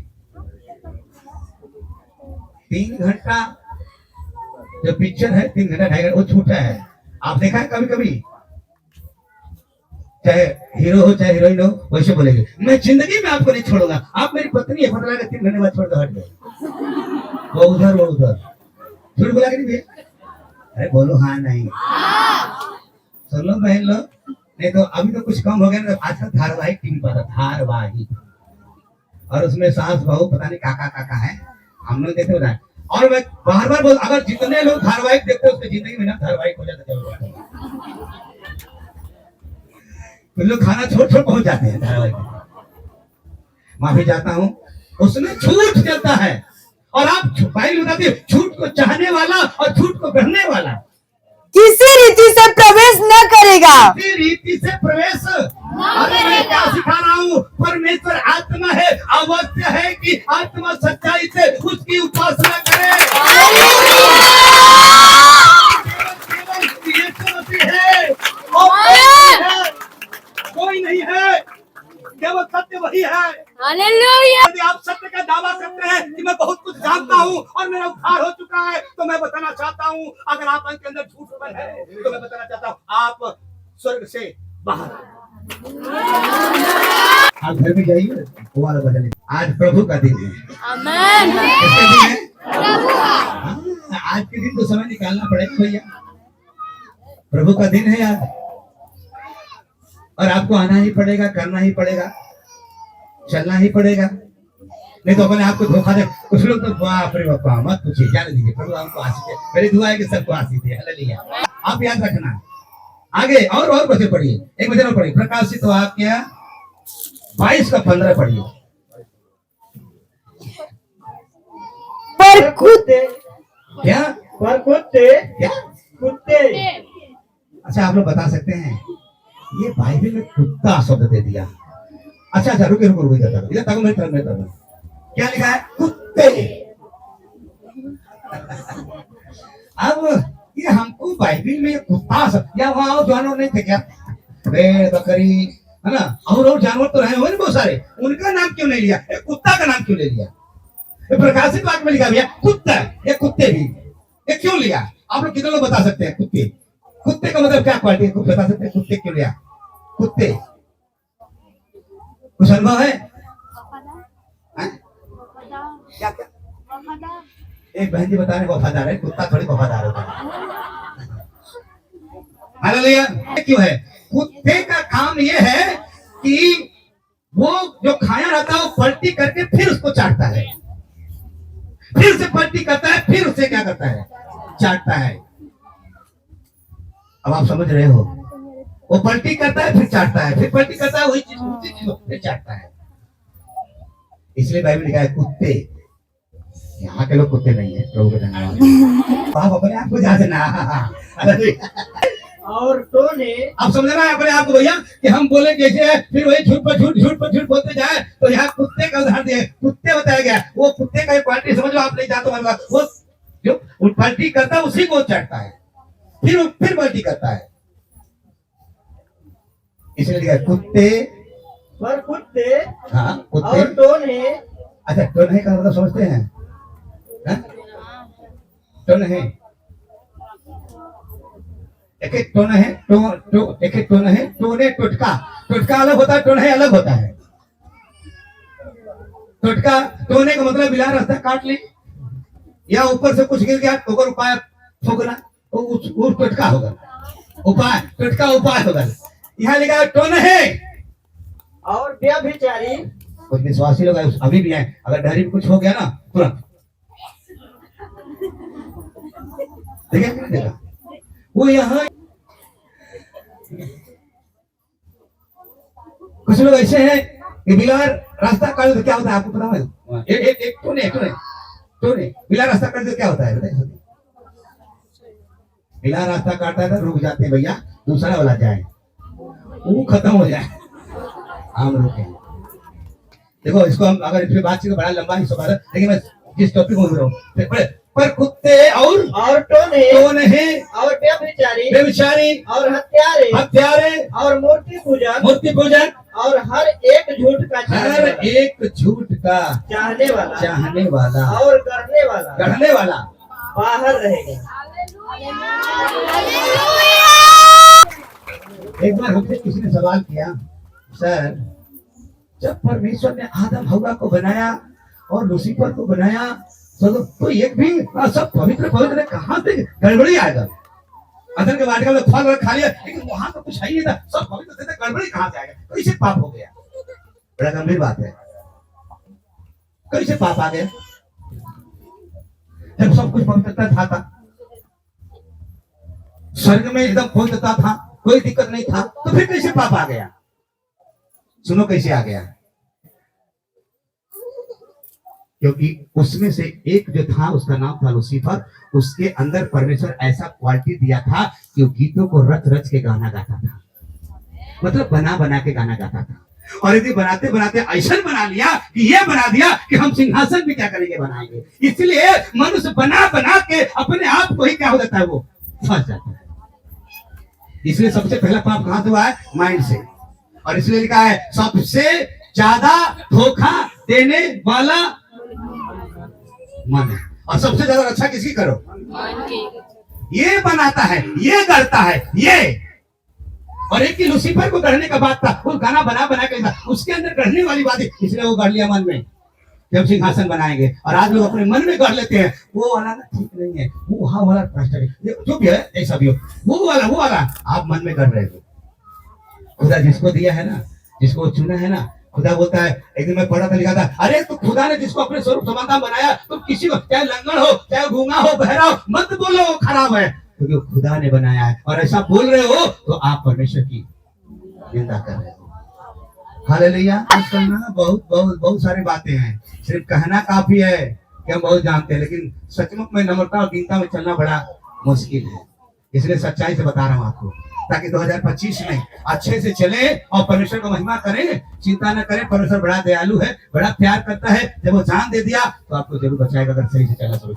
3 घंटा जो पिक्चर है, 3 घंटा 2.5 घंटा, वो झूठा है। आप देखा है कभी कभी, चाहे हीरो हो चाहे हीरोइन हो, वैसे बोलेंगे मैं जिंदगी में आपको नहीं छोड़ूंगा, आप मेरी पत्नी है, पता लगा 3 घंटे बाद छोड़ दो, हट गए, वो उधर वो उधर। झूठ बोला कि नहीं भैया? अरे बोलो हाँ नहीं, सुन लो बहन लो, नहीं तो अभी तो कुछ कम हो गया ना। आजकल धारावाहिक टीवी पर धारावाहिक, और उसमें सास बहू पता नहीं काका काका है, हम लोग देखते हो। और मैं बार बार बोल, अगर जितने लोग धारावाहिक देखते हैं उसकी जिंदगी में ना धारावाहिक हो जाता है। तो लोग खाना छोड़ छोड़ पहुंच जाते हैं धारावाहिक। माफी चाहता हूँ, उसमें झूठ चलता है और आप छुपाई बताते हो। झूठ को चाहने वाला और झूठ को गढ़ने वाला किसी रीति से प्रवेश न करेगा। किसी रीति से प्रवेश। अरे मैं क्या सिखा रहा हूँ? परमेश्वर आत्मा है, अवश्य है कि आत्मा सच्चाई से उसकी उपासना करे। केवल यीशु मसीह है, कोई नहीं है, केवल सत्य वही है। हालेलुया। यदि आप सत्य का दावा करते हैं कि मैं बहुत कुछ जानता हूँ और मेरा उद्धार हो चुका है, तो मैं बताना चाहता हूँ, अगर आप के अंदर झूठ पर है तो मैं बताना चाहता हूँ आप स्वर्ग से बाहर। आप घर में जाइए, वो वाला बदले। आज प्रभु का दिन है। आमीन। किसका दिन है? आज के दिन तो समय निकालना पड़ेगा भैया, प्रभु का दिन है आज, और आपको आना ही पड़ेगा, करना ही पड़ेगा, चलना ही पड़ेगा, नहीं तो अपने आपको धोखा दे। कुछ लोग तो बाप रे बाप मत पूछिए, जाने दीजिए, प्रभु हमको आशीष दे। मेरी दुआ है कि सबको आशीष दे। हालेलुया। आप याद रखना। आगे और वचन पढ़िए, एक वचन और पढ़िए, प्रकाशित वाक्य 22 का 15 पढ़िए। पर कुत्ते क्या? पर कुत्ते क्या? कुत्ते। अच्छा आप लोग बता सकते हैं, ये बाइबल में कुत्ता शब्द दे दिया। अच्छा अच्छा रुके रुको रुको, इधर तक मैं क्या लिखा है? कुत्ते। अब ये हमको बाइबल में कुत्ता शब्द, या वहां और जानवर नहीं थे क्या? भेड़ बकरी है ना, और जानवर तो रहे हुए ना बहुत सारे, उनका नाम क्यों नहीं लिया? कुत्ता का नाम क्यों ले लिया? प्रकाशित वाक्य में लिखा भैया कुत्ता, ये कुत्ते भी, ये क्यों लिया? आप लोग कितने लोग बता सकते हैं? कुत्ते, कुत्ते का मतलब क्या क्वालिटी है? कुछ बता सकते हैं कुत्ते क्यों लिया? कुत्ते कुछ अनुभव है? क्या क्या? एक बहन जी बता रहे वफादार है, कुत्ता थोड़ी वफादार होता है। हालेलुया। क्यों है? कुत्ते का काम ये है कि वो जो खाया रहता है वो पलटी करके फिर उसको चाटता है, फिर से पलटी करता है, फिर उससे क्या करता है? चाटता है। अब आप समझ रहे हो, वो पलटी करता है फिर चाटता है, फिर पलटी करता है, वही चीज उसी चीज फिर चाटता है। इसलिए बाइबल लिखा है कुत्ते। यहाँ के लोग कुत्ते नहीं है, प्रभु के धन्यवाद। आप अपने आप को जांचना। और तो ने आप समझना है अपने आप को भैया कि हम बोले जैसे है, फिर वही झूठ पर झूठ, झूठ पर झूठ बोलते जाए, तो यहाँ कुत्ते का उदाहरण दिया, कुत्ते बताया गया। वो कुत्ते का एक क्वालिटी समझ लो, आप नहीं जानते हमारे पास, वो जो पलटी करता है उसी को चाटता है, फिर पलटी करता है। इसलिए लिखा है कुत्ते। पर कुत्ते हाँ कुत्ते। और तो ने। अच्छा टोन है का मतलब समझते हैं? टोन है, एक एक टोन है, एक एक टोन है, टोने टोटका, टोटका अलग होता है, टोन है अलग होता है। टोटका, टोने का मतलब बिला रास्ता काट ली या ऊपर से कुछ गिर गया तो उपाय ठोकना, वो टोटका होगा। उपाय, टोटका उपाय होगा। यहाँ लिखा टोन है। और व्यभिचारी, कुछ विश्वासी लोग अभी भी हैं, अगर डहरी में कुछ हो गया ना तुरंत देखा वो यहाँ। कुछ लोग ऐसे हैं कि बिना रास्ता काटे तो क्या होता है आपको पता है? एक टोने बिना रास्ता काटे तो क्या होता है बताइए? बिना रास्ता काटता है तो रुक जाते हैं भैया, दूसरा वाला जाए, वो खत्म हो जाए, हम रुके। देखो इसको हम अगर इस पे बातचीत बड़ा लंबा ही सवाल है, लेकिन मैं जिस टॉपिक को बोल रहा हूँ, पर कुत्ते और टोने और व्यभिचारी और हत्यारे और मूर्ति पूजन और हर एक झूठ का चाहने वाला और गढ़ने वाला बाहर रहेगा। एक बार हमसे किसी ने सवाल किया, सर जब परमेश्वर ने आदम हव्वा को बनाया और लूसीफर को बनाया तो एक भी सब पवित्र कहाँ से गड़बड़ी आएगा? अदन के वाटिका में फल खा लिया, लेकिन वहां तो कुछ है ही नहीं था, सब पवित्र थे, गड़बड़ी कहाँ से आएगा? तो इसे पाप हो गया। बड़ा गंभीर बात है, कैसे पाप आ गया जब सब कुछ पवित्रता था, स्वर्ग में एकदम पवित्रता था, कोई दिक्कत नहीं था, तो फिर कैसे पाप आ गया? सुनो कैसे आ गया, क्योंकि उसमें से एक जो था उसका नाम था लूसीफर, उसके अंदर परमेश्वर ऐसा क्वालिटी दिया था कि वो गीतों को रच रच के गाना गाता था, मतलब बना बना के गाना गाता था। और यदि बनाते बनाते ऐसा बना लिया कि ये बना दिया कि हम सिंहासन भी क्या करेंगे, बनाएंगे। इसलिए मनुष्य बना बना के अपने आप को ही क्या हो जाता है, वो फंस जाता है। इसलिए सबसे पहला पाप कहां से हुआ है? माइंड से। और इसलिए लिखा है सबसे ज्यादा धोखा देने वाला मन है, और सबसे ज्यादा रक्षा किसकी करो? ये बनाता है, ये करता है, ये। और एक ही लूसीफर को गढ़ने का बात था, वो गाना बना बना के उसके अंदर गढ़ने वाली बात है, इसलिए वो गढ़ लिया मन में जब सिंहासन बनाएंगे। और आज लोग अपने मन में गढ़ लेते हैं, वो वाला ना ठीक नहीं है, वो वहां वाला भ्रष्टाचारी, जो भी है ऐसा भी हो, वो वाला आप मन में गढ़ रहे हो। खुदा जिसको दिया है ना, जिसको चुना है ना, खुदा बोलता है, एक दिन मैं पढ़ा था, लिखा था, अरे तो खुदा ने जिसको अपने स्वरूप समानता बनाया, तो किसी को चाहे लंगड़ हो, चाहे गूंगा हो, बहरा हो, मत बोलो वो खराब है, क्योंकि वो खुदा ने बनाया है। और ऐसा बोल रहे हो तो आप परमेश्वर की निंदा कर रहे हो। हालेलुया। आजकल ना बहुत सारी बातें हैं, सिर्फ कहना काफी है कि हम बहुत जानते हैं, लेकिन सचमुच में नम्रता और दीनता में चलना बड़ा मुश्किल है। इसलिए सच्चाई से बता रहा हूँ आपको, ताकि 2025 में अच्छे से चले और परमेश्वर को महिमा करें, चिंता न करें। परमेश्वर बड़ा दयालु है, बड़ा प्यार करता है, जब वो जान दे दिया तो आपको जरूर बचाएगा, अगर सही से चला तो।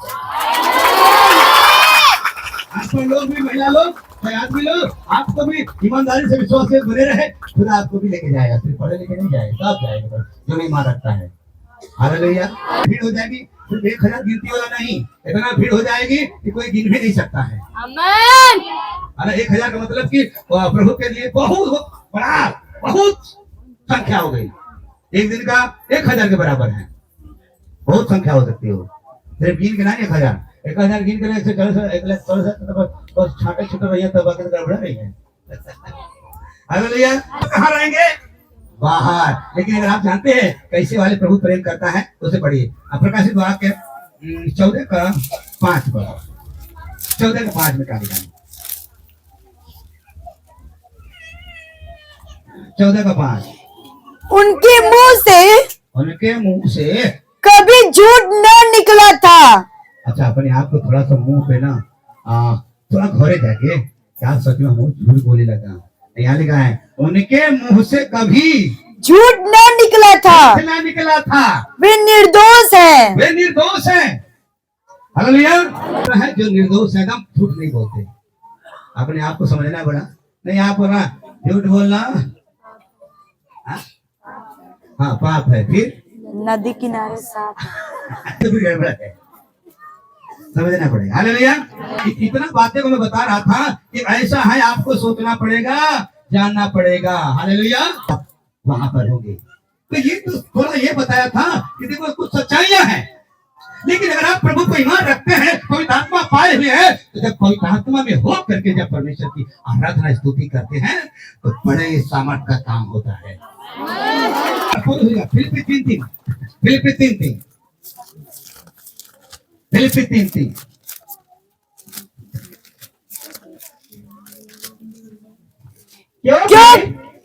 आप लोग भी, महिला लोग, आदमी लोग, आपको भी ईमानदारी से विश्वास से बने रहे, खुदा आपको भी लेके जाएगा, सिर्फ पढ़े लिखे नहीं जाएगा, सब जाएगा जो नहीं मान रखता है। हालेलुया। भीड़ हो जाएगी, सिर्फ 1000 गिनती वाला नहीं, इतना भीड़ हो जाएगी कि कोई गिन भी नहीं सकता है। आमीन। अरे 1000 का मतलब कि प्रभु के लिए बहुत संख्या हो गई। एक दिन का 1000 के बराबर है, बहुत संख्या हो सकती हो। सिर्फ गिन के ना 1000 गिन के 1 लाख छाटे छुटे रही है, तब आके गड़बड़ा रही है। हालेलुया। कहाँ रहेंगे? बाहर। लेकिन अगर आप जानते हैं कैसे वाले प्रभु प्रेम करता है, तो उसे पढ़िए प्रकाशित वाक्य 14:5 पर, 14:5 में क्या लिखा है? 14:5। उनके मुंह से कभी झूठ न निकला था। अच्छा, अपने आप को थोड़ा सा मुंह पे ना थोड़ा घोरे जाके, क्या सच में मुंह झूठ बोले लगा? यहाँ लिखा है उनके मुंह से कभी झूठ न निकला था, वे निर्दोष हैं। हालेलुया। है जो निर्दोष है, एकदम झूठ नहीं बोलते। अपने आप को समझना बड़ा नहीं, आप ना झूठ बोलना हाँ पाप है। फिर नदी किनारे साफ समझना पड़ेगा। हालेलुया। इतना बातें को मैं बता रहा था कि ऐसा है, आपको सोचना पड़ेगा, जानना पड़ेगा। हालेलुया। वहां पर होंगे तो ये तो थोड़ा ये बताया था कि देखो कुछ सच्चाइयां हैं, लेकिन अगर आप प्रभु को ईमान रखते हैं, पवित्र आत्मा पाए हुए हैं, तो जब पवित्र आत्मा में हो करके जब परमेश्वर की आराधना स्तुति करते हैं तो बड़े सामर्थ का काम होता है। फिलिप्पी 3:3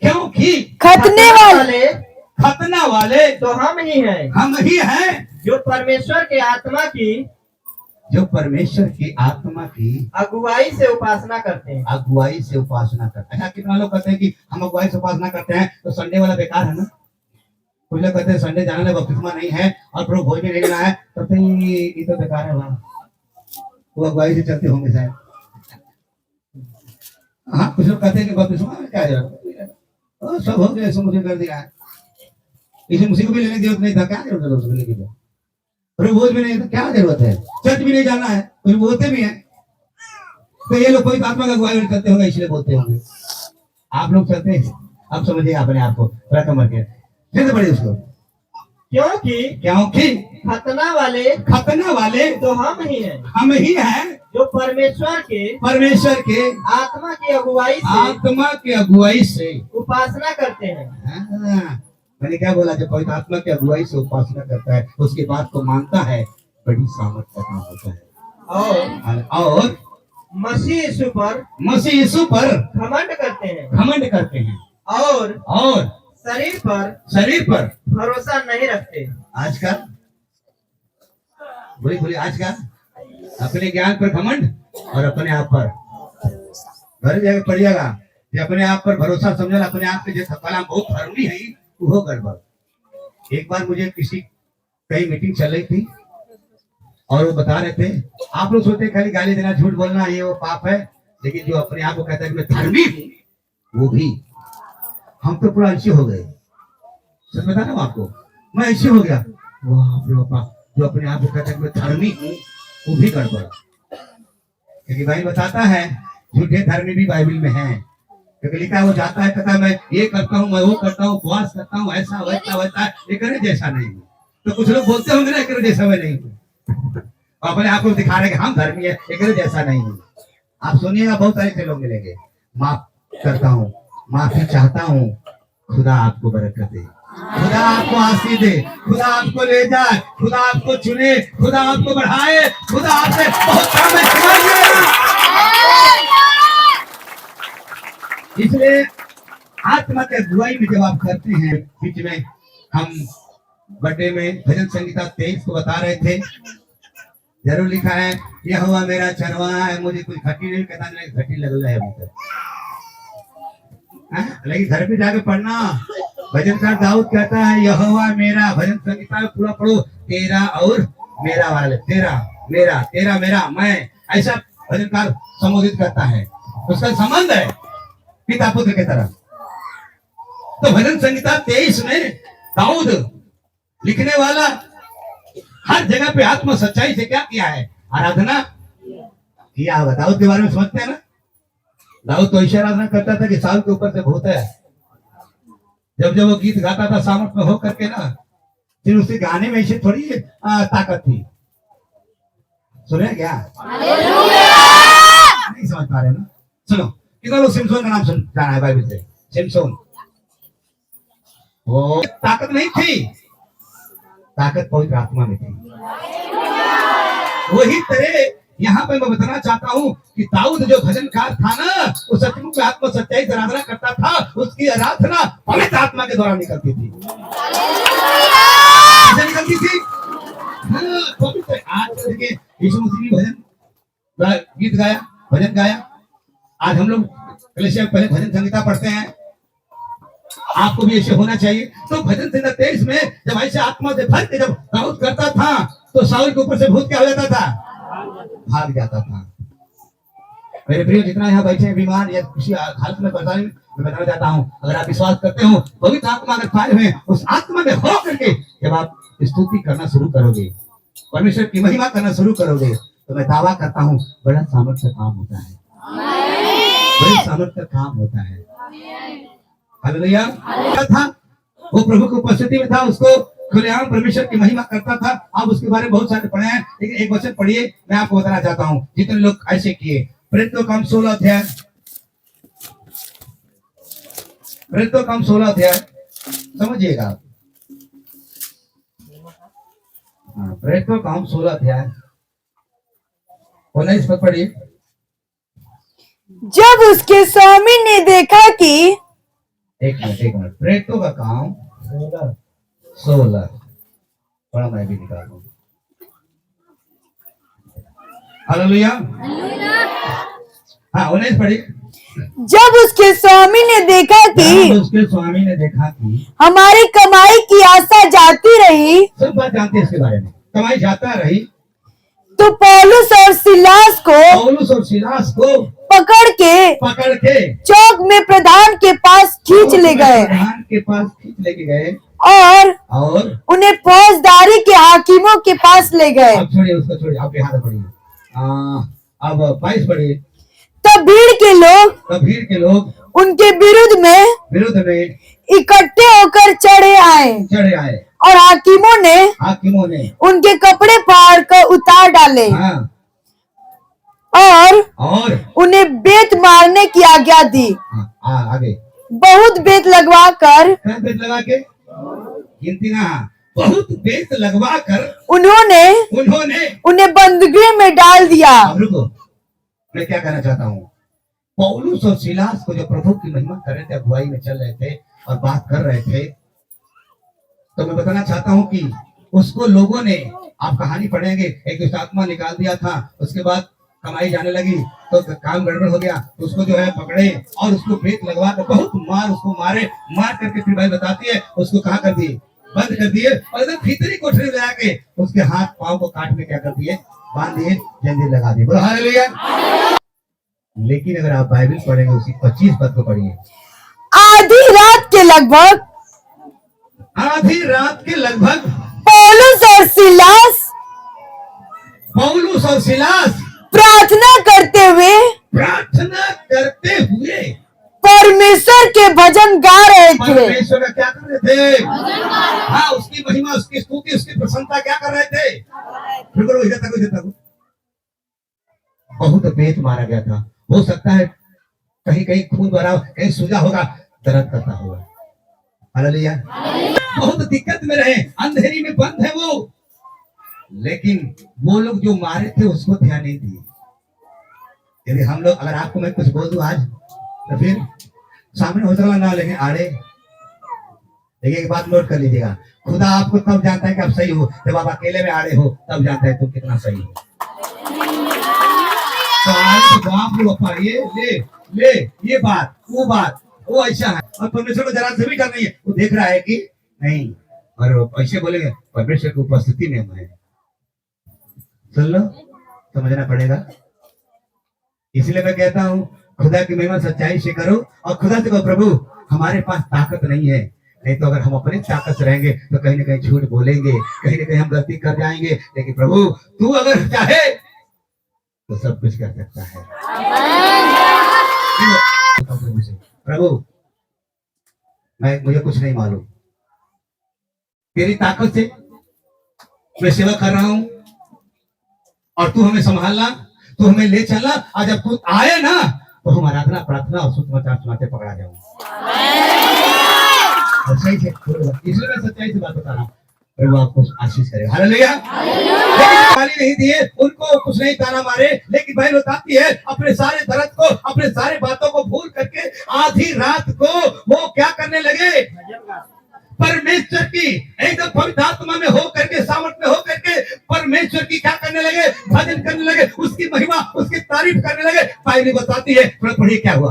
क्योंकि खतना वाले तो हम ही हैं जो परमेश्वर की आत्मा की अगुवाई से उपासना करते हैं। अच्छा, कितना लोग कहते हैं कि हम अगुवाई से उपासना करते हैं, तो संडे वाला बेकार है ना? कुछ लोग कहते हैं संडे जाना है, बपतिस्मा नहीं है और प्रभु भोज में नहीं लेना है, तब तो ये तो बेकार है वहाँ, वो अगुवाई से चलते होंगे शायद। हाँ, कुछ लोग कहते हैं कि बपतिस्मा में क्या है, सब हो गया, मुझे कर दिया है, इसे मुझे को भी लेने की जरूरत नहीं था, क्या जरूरत है उसको लेने की, प्रभु भोज में नहीं था, क्या जरूरत है, चर्च भी नहीं जाना है, कुछ बोलते भी हैं, तो ये लोग कोई आत्मा का अगुवाई करते होंगे इसलिए बोलते होंगे। आप लोग चलते हैं, अब समझिए अपने आप को, थोड़ा कमर के फिर पड़े उसको, क्योंकि खतना वाले तो हम ही हैं, हम ही हैं जो परमेश्वर के आत्मा की अगुवाई से उपासना करते हैं। हाँ, मैंने क्या बोला, जब पवित्र आत्मा की अगुवाई से उपासना करता है, उसकी बात को मानता है, बड़ी सामर्थ्य का काम होता है। और मसीह यीशु पर घमंड करते हैं और शरीर पर भरोसा नहीं रखते। आजकल बोली आजकल अपने ज्ञान पर घमंड और अपने आप पर घर जाकर पढ़िएगा कि अपने आप पर भरोसा समझना, अपने आप के जैसा कलाम बहुत धर्मी है वो गड़बड़। एक बार मुझे कहीं मीटिंग चल रही थी और वो बता रहे थे, आप लोग सोचते खाली गाली देना, झूठ बोलना ये वो पाप है, लेकिन जो अपने आप को कहता है कि मैं धर्मी हूँ, वो भी, हम तो पूरा ऐसे हो गए, सच बता रहा हूँ आपको, मैं ऐसे हो गया, वाह, जो अपने आप को कहता है कि मैं धर्मी हूँ, वो भी गड़बड़। क्योंकि बाइबल बताता है झूठे धर्मी भी बाइबल में है, क्योंकि लिखा है वो जाता है कहता है मैं ये करता हूँ, मैं वो करता हूँ, उपवास करता हूँ, ऐसा वैसा ये करे जैसा नहीं हूँ। तो कुछ लोग बोलते होंगे ना करे जैसा मैं नहीं हूँ, अपने आप को दिखा रहे कि हम धर्मी है, एक जैसा नहीं हूँ। आप सुनिएगा, बहुत सारे से लोग मिलेंगे, माफ करता हूँ, माफी चाहता हूँ, खुदा आपको बरकत दे, खुदा आपको आशीष दे, खुदा आपको ले जाए, खुदा आपको चुने, खुदा आपको बढ़ाए, खुदा आपसे बहुत काम है। इसलिए आत्मा के अगुवाई में जब आप करते हैं, बीच में हम बर्थडे में भजन संगीता 23 को बता रहे थे, जरूर लिखा है यह हुआ मेरा चरवाहा है, मुझे कुछ घटी नहीं कहता, नहीं घटी लग रहा है मुझे, लेकिन घर पे जाके पढ़ना। भजनकार दाऊद कहता है यह हुआ मेरा, भजन संगीता में पूरा पढ़ो, तेरा और मेरा वाले, तेरा मेरा मैं, ऐसा भजनकार संबोधित करता है, उसका संबंध है पिता पुत्र की तरह। तो भजन संगीता 23 में दाऊद लिखने वाला हर जगह पे आत्मा सच्चाई से क्या किया है, आराधना किया होगा। दाऊद के बारे में समझते हैं ना, दाऊद तो ऐसी आराधना करता था कि साल के ऊपर से भूत है, जब वो गीत गाता था सामर्थ में हो करके ना, फिर उसके गाने में ऐसे थोड़ी ताकत थी, सुने क्या? नहीं समझ पा रहे ना, सुनो, कितना लोग सिमसोन का नाम जाना है बाइबल से, सिमसोन, वो ताकत नहीं थी, ताकत पवित्र आत्मा में थी। वही तरह यहाँ पे मैं बताना चाहता हूँ कि दाऊद जो भजनकार था ना, वो सचमुच में आत्मा सच्चाई से आराधना करता था, उसकी आराधना पवित्र आत्मा के द्वारा निकलती थी, निकलती थी। पवित्र आत्मा के यीशु मसीह भजन गीत गाया, भजन गाया। आज हम लोग पहले भजन संगीता पढ़ते हैं, आपको भी ऐसे होना चाहिए। तो भजन संगीता 23 में जब ऐसे आत्मा से भर के जब दाऊद करता था, तो साउल के ऊपर से भूत क्या हो जाता था, भाग जाता था। मेरे प्रिय, जितना यहाँ बैठे हैं बीमार या किसी हालत में परेशानी, मैं बताना चाहता हूँ, अगर आप विश्वास करते हो, पवित्र आत्मा अगर पाए हुए, उस आत्मा में हो करके जब आप स्तुति करना शुरू करोगे, परमेश्वर की महिमा करना शुरू करोगे, तो मैं दावा करता हूँ बड़ा सामर्थ्य काम होता है, बड़ा सामर्थ्य काम होता है। हालेलुया। था वो प्रभु की उपस्थिति में था, उसको खुलेआम परमेश्वर की महिमा करता था। आप उसके बारे में बहुत सारे पढ़े हैं, लेकिन एक वचन पढ़िए, मैं आपको बताना चाहता हूँ जितने लोग ऐसे किए। प्रेरितों का काम 16 अध्याय, प्रेरितों का काम 16 अध्याय समझिएगा, प्रेरितों का काम 16 अध्याय 19 पद पढ़िए। जब उसके स्वामी ने देखा कि, एक मिनट, प्रेरितों का काम 16 बड़ा, मैं भी निकालूं। हालेलुया। हाँ, 19 पढ़िए। जब उसके स्वामी ने देखा कि उसके स्वामी ने देखा कि हमारी कमाई की आशा जाती रही, सब बात जानते हैं इसके बारे में, कमाई जाता रही, तो पौलुस और सिलास को पौलुस और सिलास को पकड़ के चौक में प्रधान के पास खींच ले गए प्रधान के पास खींच लेके गए और उन्हें फौजदारी के हाकिमों के पास ले गए। अब छोड़िए उसको, छोड़िए, आप यहाँ पढ़िए। अब 22 पढ़िए। तब भीड़ के लोग उनके विरुद्ध में इकट्ठे होकर चढ़े आए और हाकिमों ने उनके कपड़े फाड़ कर उतार डाले और उन्हें बेत मारने की आज्ञा दी। आगे बहुत बेत लगवा के गिनती ना, बहुत बेत लगवा कर उन्होंने उन्हें बंदगी में डाल दिया। अब रुको, मैं क्या कहना चाहता हूँ, पौलुस और सिलास को जो प्रभु की महिमा कर रहे थे, अगुवाई में चल रहे थे और बात कर रहे थे, तो मैं बताना चाहता हूँ कि उसको लोगों ने, आप कहानी पढ़ेंगे, एक दुष्ट आत्मा निकाल दिया था, उसके बाद कमाई जाने लगी तो काम गड़बड़ हो गया, तो उसको जो है पकड़े और उसको बेत लगवा कर बहुत उसको मार करके फिर भाई बताती है उसको कहाँ कर दिए, बंद कर दिए और एकदम भीतरी कोठरी में जाके उसके हाथ पांव को काट में क्या कर दिए, बांध दिए, जंजीर लगा दिए। बोलो हालेलुया। लेकिन अगर आप बाइबल पढ़ेंगे उसी 25 पद को पढ़िए। आधी रात के लगभग पौलुस और सिलास प्रार्थना करते हुए परमेश्वर के भजन गा रहे थे। परमेश्वर का क्या कर रहे थे? हाँ, उसकी महिमा, उसकी स्तुति, उसकी प्रशंसा क्या कर रहे थे? इधर तक बहुत बेत मारा गया था। हो सकता है कहीं खून भरा, कहीं सूजा होगा, दर्द करता होगा। हालेलुया। बहुत दिक्कत में रहे, अंधेरी में बंद है वो, लेकिन वो लोग जो मारे थे उसको ध्यान नहीं दिए। यदि हम लोग, अगर आपको मैं कुछ बोल दूं आज, तो फिर सामने हो सकता ना, लेकिन आड़े। देखिए एक बात नोट कर लीजिएगा, खुदा आपको तब जानता है कि आप सही हो जब आप अकेले में आड़े हो, तब जानता है तुम कितना सही हो। तो आज बाप ले ये बात वो ऐसा है, और परमेश्वर को जरा से भी डर नहीं है, वो देख रहा है कि नहीं, और ऐसे बोलेंगे परमेश्वर की उपस्थिति में है। सुन लो, समझना पड़ेगा। इसलिए मैं कहता हूँ खुदा की महिमा सच्चाई से करो और खुदा से कहो, प्रभु हमारे पास ताकत नहीं है, नहीं तो अगर हम अपनी ताकत से रहेंगे तो कहीं ना कहीं झूठ बोलेंगे, कहीं ना कहीं हम गलती कर जाएंगे, लेकिन प्रभु तू अगर चाहे तो सब कुछ कर सकता है। प्रभु मुझे कुछ नहीं मालूम, तेरी ताकत से मैं सेवा कर रहा हूं और तू हमें संभालना, तू हमें ले चलना, और जब तू आए ना तो हम आराधना प्रार्थना और सुसमाचार सुनाते पकड़ा जाऊंगा। सच्चाई से, इसलिए मैं सच्चाई से बात बता रहा हूँ, प्रभु आपको आशीष करेगा। हालेलुया। गाली नहीं दिए, उनको कुछ नहीं ताना मारे, लेकिन भाई बताती है अपने सारे दर्द को, अपने सारे बातों को भूल करके आधी रात को वो क्या करने लगे, परमेश्वर की एकदम पवित्र आत्मा में हो करके, सामर्थ में हो करके परमेश्वर की क्या करने लगे, भजन करने लगे, उसकी महिमा, उसकी तारीफ करने लगे। बाइबल बताती है, पढ़िए क्या हुआ।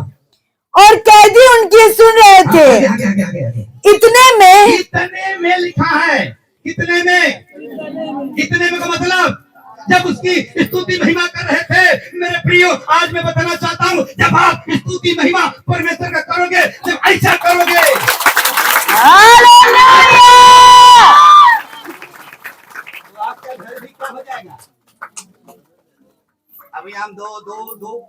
और कैदी उनकी सुन रहे थे। आगे। इतने में लिखा है, कितने में का मतलब जब उसकी स्तुति महिमा कर रहे थे। मेरे प्रियो, आज मैं बताना चाहता हूँ, जब आप स्तुति महिमा परमेश्वर का करोगे, जब ऐसा करोगे, तो आपका घर भी क्या हो जाएगा। अभी हम दो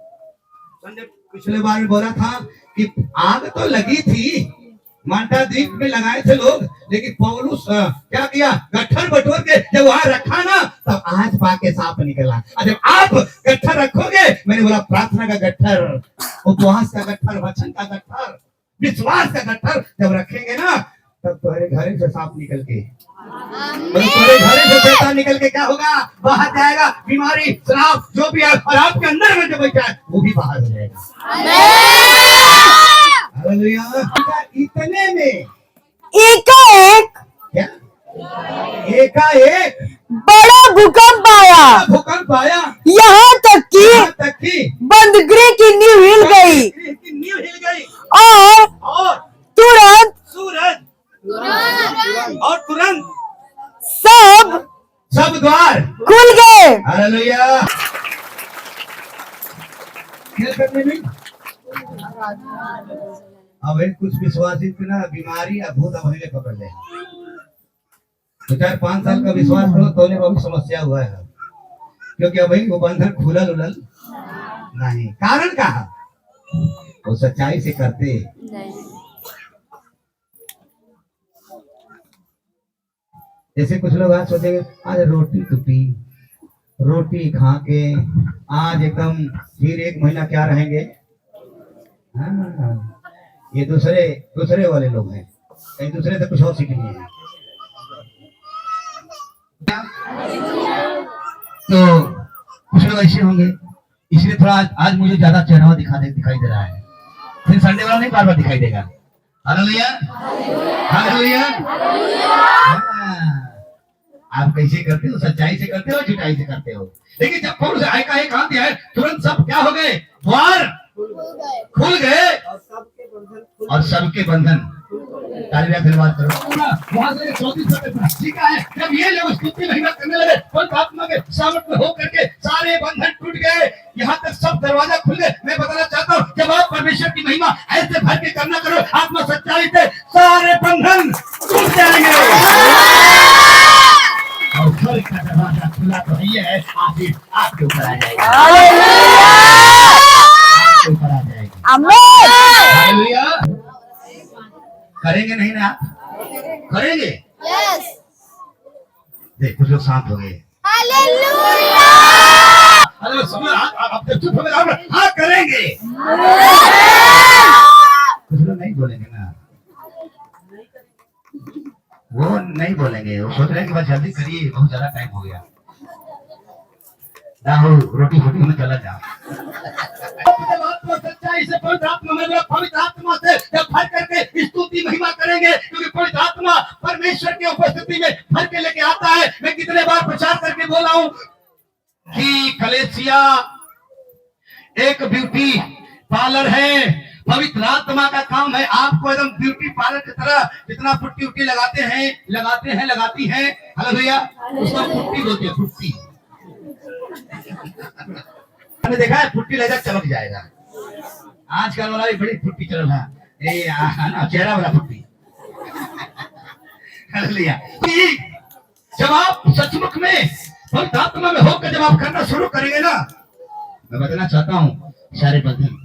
संजय पिछले बार में बोला था कि आग तो लगी थी, माल्टा द्वीप में लगाए थे लोग, लेकिन पौलुस क्या किया, गट्ठर बटोर के जब वहां रखा ना, तब आज पाके सांप निकला। और जब आप गट्ठर रखोगे, मैंने बोला प्रार्थना का गट्ठर, उपवास का गट्ठर, वचन का गट्ठर, विश्वास का गट्ठर जब रखेंगे ना, तब तुम्हारे घर से सांप निकल के, तुम्हारे घर से शैतान निकल के क्या होगा, बाहर जाएगा। बीमारी, श्राप जो भी है, और आपके अंदर में जो बैठा है वो भी बाहर हो जाएगा। इतने में एकाएक बड़ा भूकंप आया। यहाँ तक कि बंदगृह की नींव हिल गई। और तुरंत सूरज और तुरंत सब द्वार खुल गए। हालेलुया। क्या करने में अब कुछ विश्वासी को ना बीमारी या भूत अभी पकड़ ले। 4-5 साल का विश्वास करो तो ने बहुत समस्या हुआ है, क्योंकि अभी वो बंधन खुलल उलल नहीं। कारण कहा वो सच्चाई से करते। जैसे कुछ लोग आज सोचेंगे आज रोटी टूटी, रोटी खा के आज एकदम फिर 1 महीना क्या रहेंगे। हाँ, ये दूसरे वाले लोग हैं, कहीं दूसरे से कुछ और सीख लिए हैं। तो कुछ लोग ऐसे होंगे, इसलिए थोड़ा आज मुझे ज्यादा चेहरा दिखाई दे रहा है, फिर संडे वाला नहीं बार बार दिखाई देगा। Hallelujah hallelujah. आप कैसे करते हो? सच्चाई से करते हो, झूठाई से करते हो। लेकिन जब पौलुस आय का एक हाथ है, तुरंत सब क्या हो गए? द्वार खुल गए और सबके बंधन। तालियां फिर बात करो। वहां से 34 तक ठीक है। जब ये लोग स्तुति महिमा करने लगे, पवित्र आत्मा के सामर्थ्य में होकर के सारे बंधन टूट गए, यहाँ तक सब दरवाजा खुल गए। मैं बताना चाहता हूँ, जब आप परमेश्वर की महिमा ऐसे भर के करना करो, आत्मा सच्चाई से, सारे बंधन टूट जाएंगे और स्वर्ग का दरवाजा खुला तो ये है, आपके ऊपर आ जाएगा, आपके ऊपर आ जाएगा। आमीन। हालेलुया। करेंगे नहीं ना आप? करेंगे। देख कुछ लोग शांत हो गए। अरे सुनो, आप जब चुप हो गए, हाँ करेंगे। कुछ लोग नहीं बोलेंगे ना, वो नहीं बोलेंगे, वो सोच रहे हैं कि बस जल्दी करिए, बहुत ज्यादा टाइम हो गया, रोटी फोटी में चला जाओ। सच्चाई से पवित्र आत्मा से जब भर करके स्तुति महिमा करेंगे, क्योंकि पवित्र आत्मा परमेश्वर की उपस्थिति में भर के लेके आता है। मैं कितने बार प्रचार करके बोला हूँ कि कलेसिया एक ब्यूटी पार्लर है। पवित्र आत्मा का काम है आपको एकदम ब्यूटी पार्लर की तरह, जितना पुट्टी उट्टी लगाती हैं, हालेलुया, उसको पुट्टी बोलते हैं, पुट्टी। हमने देखा है पुट्टी लगा चमक जाएगा। आजकल वाला भी बड़ी पुट्टी चल रहा है, चेहरा वाला पुट्टी। हालेलुया। जब आप सचमुच में पवित्र आत्मा में होकर जब आप करना शुरू करेंगे ना, मैं बताना चाहता हूँ, सारे बंधन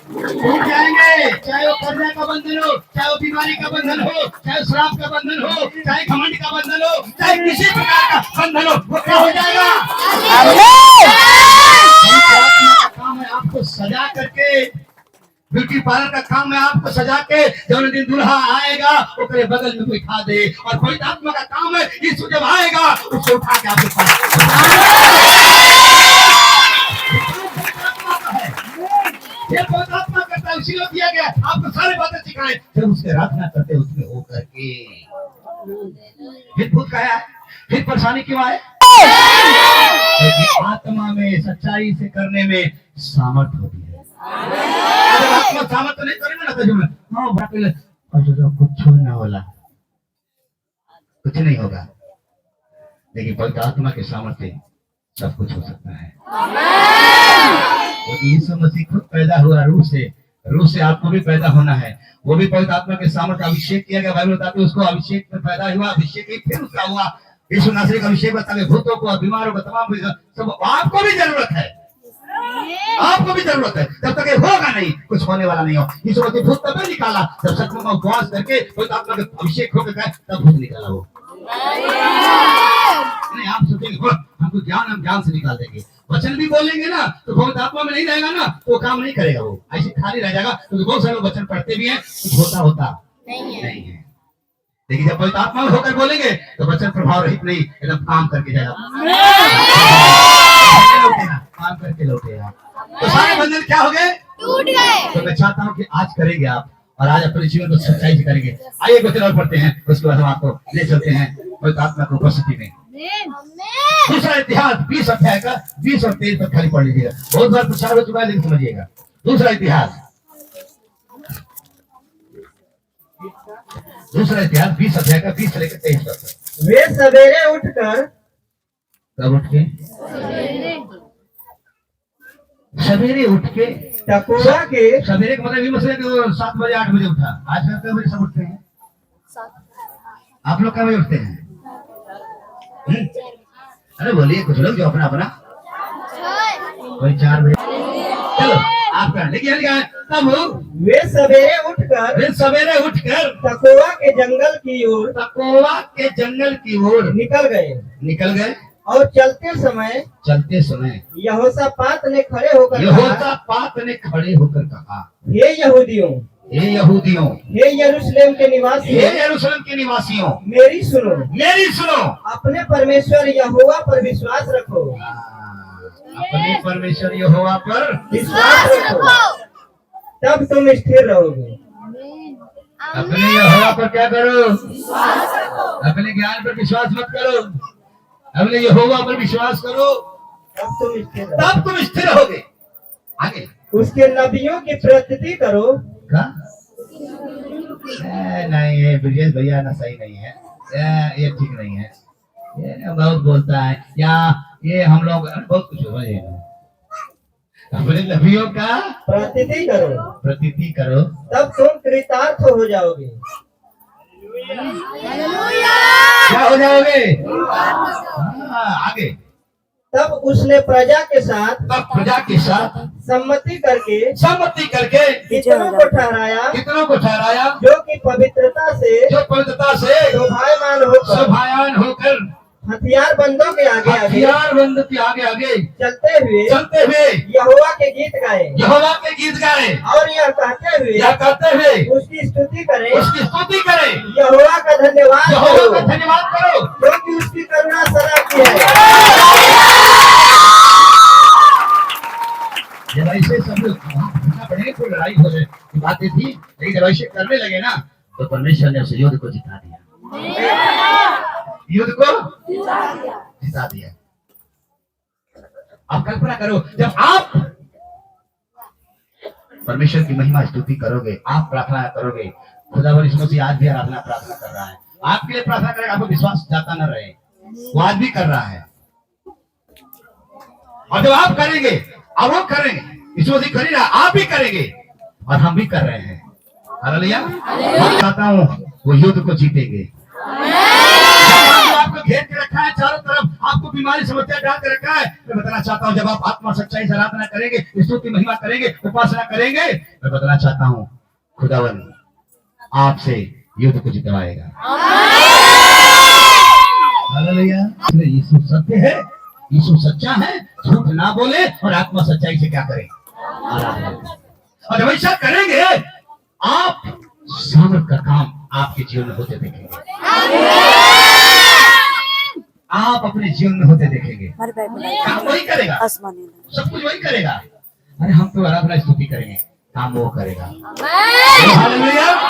टूट जाएंगे। चाहे वो कर्जा का बंधन हो, चाहे वो बीमारी का बंधन हो, चाहे शराब का बंधन हो, चाहे घमंड का बंधन हो, चाहे किसी प्रकार का बंधन हो, वो क्या हो जाएगा? काम है आपको सजा करके, ब्यूटी पार्लर का काम है आपको सजा के, जब दिन दूल्हा आएगा वो करे बगल में बैठा दे, और पवित्र आत्मा का काम है यीशु जब आएगा उसको उठा के आपके पास। ये पवित्र आत्मा करता है, इसीलिए दिया गया आपको सारी बातें सिखाए, जब उसके प्रार्थना करते उसमें हो करके। फिर भूत का है, फिर परेशानी क्यों आए? आत्मा में सच्चाई से करने में सामर्थ होती है। अगर आत्मा सामर्थ नहीं करेगा ना, तो कुछ ना होला, कुछ नहीं होगा। लेकिन पवित्र आत्मा के सामर्थ्य सब कुछ हो सकता है। यीशु मसीह खुद पैदा हुआ रूह से आपको भी पैदा होना है। वो भी पवित्र आत्मा के सामर्थ्य अभिषेक किया गया। बाइबल बताती है उसको अभिषेक में पैदा हुआ, अभिषेक ही फिर उसका हुआ। यीशु नासरी का अभिषेक बताते भूतों को, बीमारों को, तमाम सब आपको भी जरूरत है, आपको भी जरूरत है। जब तक ये होगा नहीं, कुछ होने वाला नहीं हो। यीशु मसीह भूत तब निकाला जब सच में उपवास करके पवित्र आत्मा के अभिषेक हो गया, तब भूत निकाला वो। नहीं आप सोचेंगे हमको ज्ञान, हम ज्ञान से निकाल देंगे। वचन भी बोलेंगे ना तो पवित्र आत्मा में नहीं रहेगा ना, तो काम नहीं करेगा, वो ऐसे खाली रह जाएगा। क्योंकि बहुत सारे वचन पढ़ते भी हैं, कुछ होता नहीं है। लेकिन जब पवित्र आत्मा में होकर बोलेंगे तो वचन प्रभाव रहित नहीं, एकदम काम करके जाएगा, काम करके लौटेगा। तो सारे बंधन क्या हो गए? टूट गए। तो मैं चाहता हूँ कि आज करेंगे आप, और आज अपने जीवन को सच्चाई से करेंगे। आइए वचन और पढ़ते हैं, उसके बाद हम आपको ले चलते हैं पवित्र आत्मा की उपस्थिति में। दूसरा इतिहास 20 अध्याय का 20 और 23 तक खाली पढ़ लीजिएगा। बहुत बार प्रचार हो चुका है, लेकिन समझिएगा। दूसरा इतिहास 20 अध्याय का 20 से लेकर 23 तक। वे सवेरे उठकर, कब उठ के? सवेरे उठ के। टकोरा के, सवेरे का मतलब ये मसला कि 7 बजे 8 बजे उठा। आजकल कई बजे सब उठते हैं? आप लोग कब बजे उठते हैं? अरे बोलिए कुछ लोग जो अपना अपना कोई 4 बजे। चलो आपका लेकिन तब वे सवेरे उठकर तकोआ के जंगल की ओर निकल गए और चलते समय यहोशापात ने खड़े होकर कहा, हे यहूदियों, हे यरूशलेम के निवासियों, मेरी सुनो, अपने परमेश्वर यहोवा पर विश्वास रखो। अपने परमेश्वर यहोवा पर विश्वास रखो, तब तुम स्थिर रहोगे। अपने यहोवा पर क्या करो? अपने ज्ञान पर विश्वास मत करो, अपने यहोवा पर विश्वास करो, तब तुम स्थिर रहोगे। आगे उसके नबियों की प्रतीति करो। नहीं, ये ब्रिजेश भैया ना सही नहीं है, ये ठीक नहीं है, ये बहुत बोलता है या ये हम लोग बहुत कुछ हो रहे हैं। अपने नबियों का प्रतीति करो, तब तुम कृतार्थ हो जाओगे। क्या हो जाओगे? आगे तब उसने प्रजा के साथ सम्मति करके कितनों को ठहराया जो कि पवित्रता से शोभायमान होकर हथियारबंदों के आगे चलते हुए यहोवा के गीत गाए और यह कहते हुए उसकी स्तुति करें, यहोवा का धन्यवाद करो, क्योंकि उसकी करुणा सदा की है। जब ऐसे सब लोग पड़ेंगे तो लड़ाई हो जाए की बातें थी, लेकिन जब ऐसे करने लगे ना तो परमेश्वर ने उस युद्ध को जिता दिया। आप कल्पना करो, जब आप परमेश्वर की महिमा स्तुति करोगे, आप प्रार्थना करोगे, खुदावन यीशु मसीह आज भी प्रार्थना कर रहा है, आपके लिए प्रार्थना करेगा, आपको विश्वास जाता न रहे, वो आज भी कर रहा है। और जब आप करेंगे, अब वो करेंगे, यीशु मसीह कर ही रहा, आप भी करेंगे और हम भी कर रहे हैं। हालेलुया। मैं चाहता हूँ वो युद्ध को जीतेंगे। आपको घेर के रखा है चारों तरफ, आपको बीमारी समस्या डाल के रखा है, मैं बताना चाहता हूँ जब आप आत्मा सच्चाई से आराधना करेंगे, स्तुति महिमा करेंगे, उपासना करेंगे, मैं बताना चाहता हूँ खुदावन आपसे युद्ध को जितवाएगा। हालेलुया। यीशु सत्य है, यीशु सच्चा है, झूठ ना बोले और आत्मा सच्चाई से क्या करें? और जब ऐसा करेंगे आप सामर्थ का काम आपके जीवन में होते देखेंगे, आप अपने जीवन में होते देखेंगे। काम वही करेगा, सब कुछ वही करेगा। अरे हम तो आराधना स्तुति करेंगे, काम वो करेगा। हालेलुया।